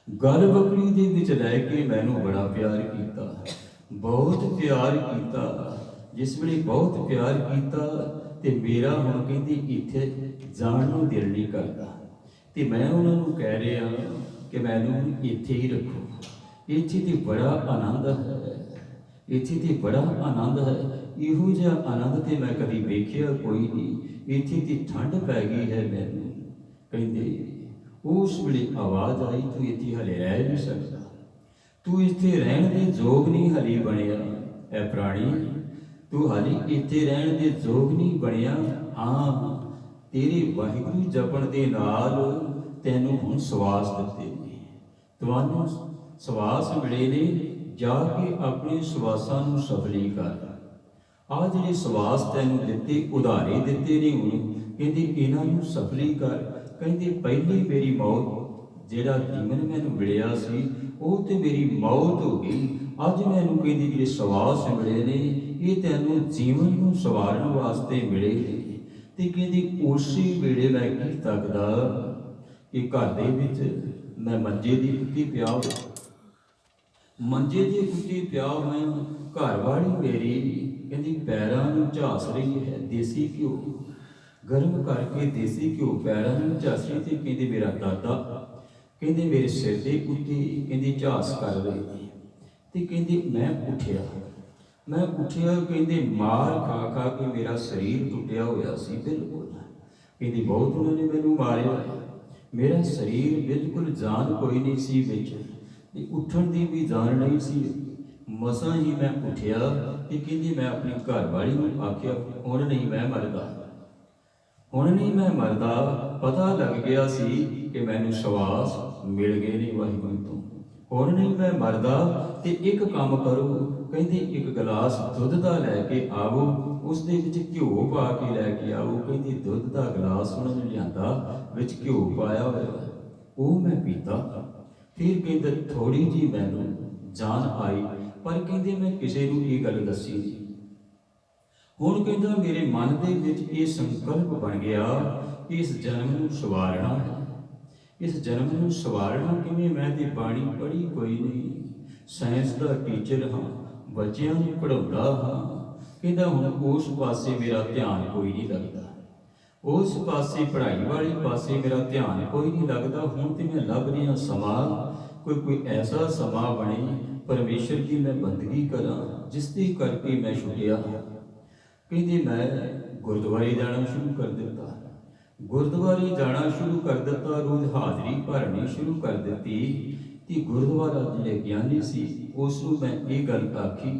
Speaker 1: ਗਲਵਕੜੀ ਦੇ ਵਿੱਚ ਲੈ ਕੇ ਮੈਨੂੰ ਬੜਾ ਪਿਆਰ ਕੀਤਾ, ਬਹੁਤ ਪਿਆਰ ਕੀਤਾ। ਜਿਸ ਵੇਲੇ ਬਹੁਤ ਪਿਆਰ ਕੀਤਾ ਤੇ ਮੇਰਾ ਹੁਣ ਕਹਿੰਦੇ ਇੱਥੇ ਜਾਣ ਨੂੰ ਦਿਲ ਨਹੀਂ ਕਰਦਾ ਤੇ ਮੈਂ ਉਹਨਾਂ ਨੂੰ ਕਹਿ ਰਿਹਾ ਕਿ ਮੈਨੂੰ ਇੱਥੇ ਹੀ ਰੱਖੋ, ਇੱਥੇ ਤੇ ਬੜਾ ਆਨੰਦ ਹੈ, ਇੱਥੇ ਤੇ ਬੜਾ ਆਨੰਦ ਹੈ। ਇਹੋ ਜਿਹਾ ਆਨੰਦ ਤੇ ਮੈਂ ਕਦੀ ਵੇਖਿਆ ਕੋਈ ਨਹੀਂ, ਇੱਥੇ ਤੇ ਠੰਡ ਪੈ ਗਈ ਹੈ ਮੈਨੂੰ। ਕਹਿੰਦੇ ਉਸ ਵੇਲੇ ਆਵਾਜ਼ ਆਈ, ਤੂੰ ਇੱਥੇ ਹਲੇ ਰਹਿ ਨਹੀਂ ਸਕਦਾ, ਤੂੰ ਇੱਥੇ ਰਹਿਣ ਦੇ ਯੋਗ ਨਹੀਂ ਹਲੇ ਬਣਿਆ, ਐ ਪ੍ਰਾਣੀ ਤੂੰ ਹਾਲੇ ਇੱਥੇ ਰਹਿਣ ਦੇ ਯੋਗ ਨਹੀਂ ਬਣਿਆ। ਹਾਂ, ਤੇਰੇ ਵਾਹਿਗੁਰੂ ਜਪਣ ਦੇ ਨਾਲ ਤੈਨੂੰ ਹੁਣ ਸਵਾਸ ਦਿੱਤੇ ਨੇ, ਤੁਹਾਨੂੰ ਸਵਾਸ ਮਿਲੇ ਨੇ, ਜਾ ਕੇ ਆਪਣੇ ਸਵਾਸਾਂ ਨੂੰ ਸਫਲੀ ਕਰ। ਆਹ ਜਿਹੜੇ ਸਵਾਸ ਤੈਨੂੰ ਦਿੱਤੇ, ਉਧਾਰੇ ਦਿੱਤੇ ਨੇ, ਹੁਣ ਕਹਿੰਦੇ ਇਹਨਾਂ ਨੂੰ ਸਫਲੀ ਕਰ। ਕਹਿੰਦੇ ਪਹਿਲੀ ਮੇਰੀ ਮੌਤ ਜਿਹੜਾ ਜੀਵਨ ਮੈਨੂੰ ਮਿਲਿਆ ਸੀ ਉਹ ਤੇ ਮੇਰੀ ਮੌਤ ਹੋ ਗਈ, ਅੱਜ ਮੈਨੂੰ ਕਹਿੰਦੇ ਜਿਹੜੇ ਸਵਾਸ ਮਿਲੇ ਨੇ ਇਹ ਤੈਨੂੰ ਜੀਵਨ ਨੂੰ ਸਵਾਰਨ ਵਾਸਤੇ ਮਿਲੇ ਨੇ। ਤੇ ਕਹਿੰਦੀ ਉਸੇ ਵੇਲੇ ਮੈਂ ਕੀ ਤੱਕਦਾ ਕਿ ਘਰ ਦੇ ਵਿੱਚ ਮੈਂ ਮੰਜੇ ਦੀ ਉੱਤੇ ਪਿਆ ਹੋਇਆ, ਮੰਜੇ ਦੇ ਉੱਤੇ ਪਿਆ ਹੋਇਆ, ਘਰ ਵਾਲੀ ਮੇਰੀ ਕਹਿੰਦੀ ਪੈਰਾਂ ਨੂੰ ਝਾਸ ਰਹੀ ਹੈ, ਦੇਸੀ ਘਿਓ ਗਰਮ ਕਰਕੇ ਦੇਸੀ ਘਿਓ ਪੈਰਾਂ ਨੂੰ ਝਾਸ ਰਹੀ। ਤੇ ਕਹਿੰਦੇ ਮੇਰਾ ਦਾਦਾ ਕਹਿੰਦੇ ਮੇਰੇ ਸਿਰ ਦੇ ਉੱਤੇ ਕਹਿੰਦੀ ਝਾਸ ਕਰ ਰਹੀ ਸੀ। ਤੇ ਕਹਿੰਦੀ ਮੈਂ ਉੱਠਿਆ ਕਹਿੰਦੇ ਮਾਰ ਖਾ ਖਾ ਕੇ ਮੇਰਾ ਸਰੀਰ ਟੁੱਟਿਆ ਹੋਇਆ ਸੀ ਬਿਲਕੁਲ। ਕਹਿੰਦੀ ਬਹੁਤ ਉਹਨਾਂ ਨੇ ਮੈਨੂੰ ਮਾਰਿਆ, ਮੇਰਾ ਸਰੀਰ ਬਿਲਕੁਲ ਜਾਨ ਕੋਈ ਨਹੀਂ ਸੀ ਵਿੱਚ, ਤੇ ਉੱਠਣ ਦੀ ਵੀ ਜਾਨ ਨਹੀਂ ਸੀ। ਮਸਾਂ ਹੀ ਮੈਂ ਉੱਠਿਆ ਤੇ ਕਹਿੰਦੀ ਮੈਂ ਆਪਣੀ ਘਰ ਵਾਲੀ ਨੂੰ ਆਖਿਆ ਹੁਣ ਨਹੀਂ ਮੈਂ ਮਰਦਾ, ਹੁਣ ਨਹੀਂ ਮੈਂ ਮਰਦਾ। ਪਤਾ ਲੱਗ ਗਿਆ ਸੀ ਕਿ ਮੈਨੂੰ ਸਵਾਸ ਮਿਲ ਗਏ ਨੇ ਵਾਹਿਗੁਰੂ ਤੋਂ, ਹੁਣ ਨਹੀਂ ਮੈਂ ਮਰਦਾ। ਤੇ ਇੱਕ ਕੰਮ ਕਰੋ, ਕਹਿੰਦੇ ਇੱਕ ਗਲਾਸ ਦੁੱਧ ਦਾ ਲੈ ਕੇ ਆਵੋ, ਉਸ ਦੇ ਵਿੱਚ ਘਿਓ ਪਾ ਕੇ ਲੈ ਕੇ ਆਵੋ। ਕਹਿੰਦੀ ਦੁੱਧ ਦਾ ਗਲਾਸ ਉਹਨਾਂ ਨੇ ਲਿਆਂਦਾ, ਵਿੱਚ ਘਿਓ ਪਾਇਆ ਹੋਇਆ, ਉਹ ਮੈਂ ਪੀਤਾ। फिर कहते थोड़ी जी मैनू जान आई, पर कहते मैं किसी को ये गल दसी नहीं। हुण कहता मेरे मन के विच ये संकल्प बन गया कि इस जन्म नूं सवारना है। इस जन्म नूं सवारना किवें? मैं ते बाणी पढ़ी कोई नहीं, साइंस का टीचर हाँ, बच्चों नूं पढ़ाउंदा हाँ। कहता हुण उस पासे मेरा ध्यान कोई नहीं लगता, उस पासे पढ़ाई वाले पासे मेरा ध्यान कोई नहीं लगता। हुण ते मैं लभ रिहा समा, कोई ऐसा समा बने परमेश्वर की मैं बंदगी करा जिसके करके मैं छुटिया। कहते मैं गुरुद्वारे जाना शुरू कर दिता, गुरुद्वारे जाना शुरू कर दिता, रोज़ हाज़री भरनी शुरू कर दी। कि गुरुद्वारा जिहड़े ज्ञानी सी उसनूं मैं ये गल आखी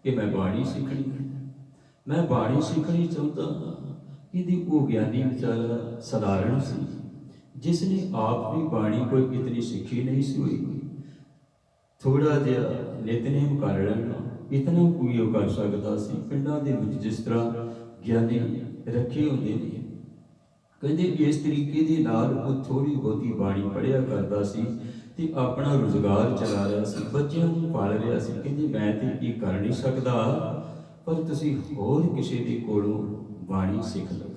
Speaker 1: कि मैं बाणी सीखनी है, मैं बाणी सीखनी चाहता हाँ। कि वो ज्ञानी बेचारा सधारण सी, जिसने आप भी बाणी कोई इतनी सीखी नहीं सी हुई, थोड़ा जिहा नितनेम कर लेना इतना कोई वो कर सकता सी। पिंडां दे विच जिस तरह ज्ञानी रखे होंदे ने, कहते इस तरीके दे नाल वो थोड़ी बहुती बाणी पढ़िया करता सी ते अपना रोजगार चला रहा सी, बच्चों को पाल रहा सी। कहते मैं तो ये कर नहीं सकता, पर तुसीं होर किसी दे कोलों बाणी सीख लो,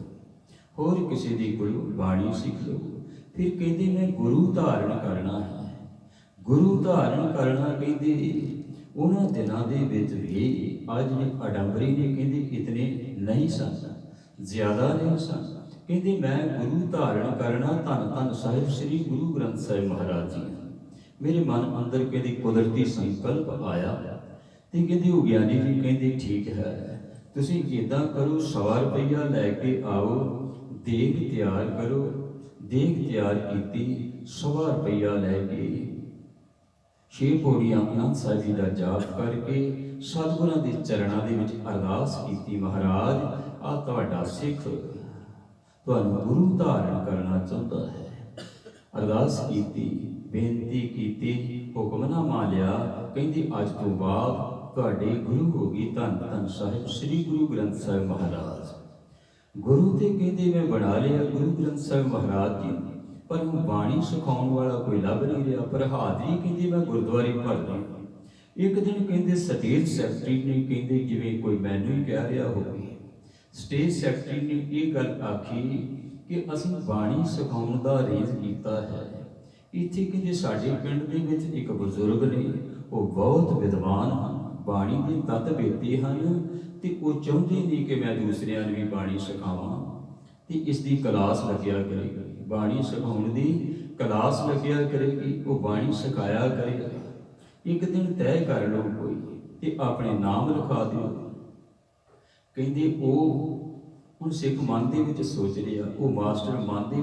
Speaker 1: होर किसी दे कोलों बाणी सीख लो। फिर कहते मैं गुरु धारण करना है, गुरु धारण करना। कहते उन्होंने दिनों के विच भी अज आडंबरी ने कहते इतने नहीं सन, ज्यादा नहीं सन। कहते मैं गुरु धारण करना, धन धन साहिब श्री गुरु ग्रंथ साहिब महाराज जी। मेरे मन अंदर कहते कुदरती संकल्प आया तो कहते वो ज्ञानी जी कहते ठीक है, तुसीं इदां करो 100 रुपया लैके आओ, देग तैयार करो। देग तैयार की 100 रुपया लैके 6 पौड़ियां आनंद साहिब जी का जाप करके सतगुरां के चरणों के विच अरदास की, महाराज आ तुहाडा सिख तुहानूं गुरु धारण करना चाहता है। अरदास की, बेनती की, हुक्मनामा लिया। कहते अज तो बाद तुहाडे गुरु होगी धन धन साहिब श्री गुरु ग्रंथ साहिब महाराज। गुरु तो कहते मैं बना लिया गुरु ग्रंथ साहिब महाराज जी, पर मैं बाणी सिखाने वाला कोई लभ नहीं रहा। पर हाजरी कहते मैं गुरुद्वारे भर दी। एक दिन कहते स्टेज सैकटरी ने कहते जिवें कोई मैनू ही कह रहा हो, स्टेज सैकटरी ने यह गल आखी कि असीं बाणी सिखाने का अरेंज किया है। इत्थे कहते साडे पिंड दे विच एक बजुर्ग ने, वो बहुत विद्वान हैं, बाणी के तत्त बेते हैं, तो वो चाहते नहीं कि मैं दूसरिਆਂ ਨੂੰ भी बाणी सिखावां। तो इसकी क्लास लग्या करेगी, बाणी सिखाने की क्लास लग्या करेगी, वो बाणी सिखाया करेगा। एक दिन तय कर लो कोई ते अपने नाम लिखा दो। कहते वो हुण सिख मन दे विच सोच रहा, वो मास्टर मन दे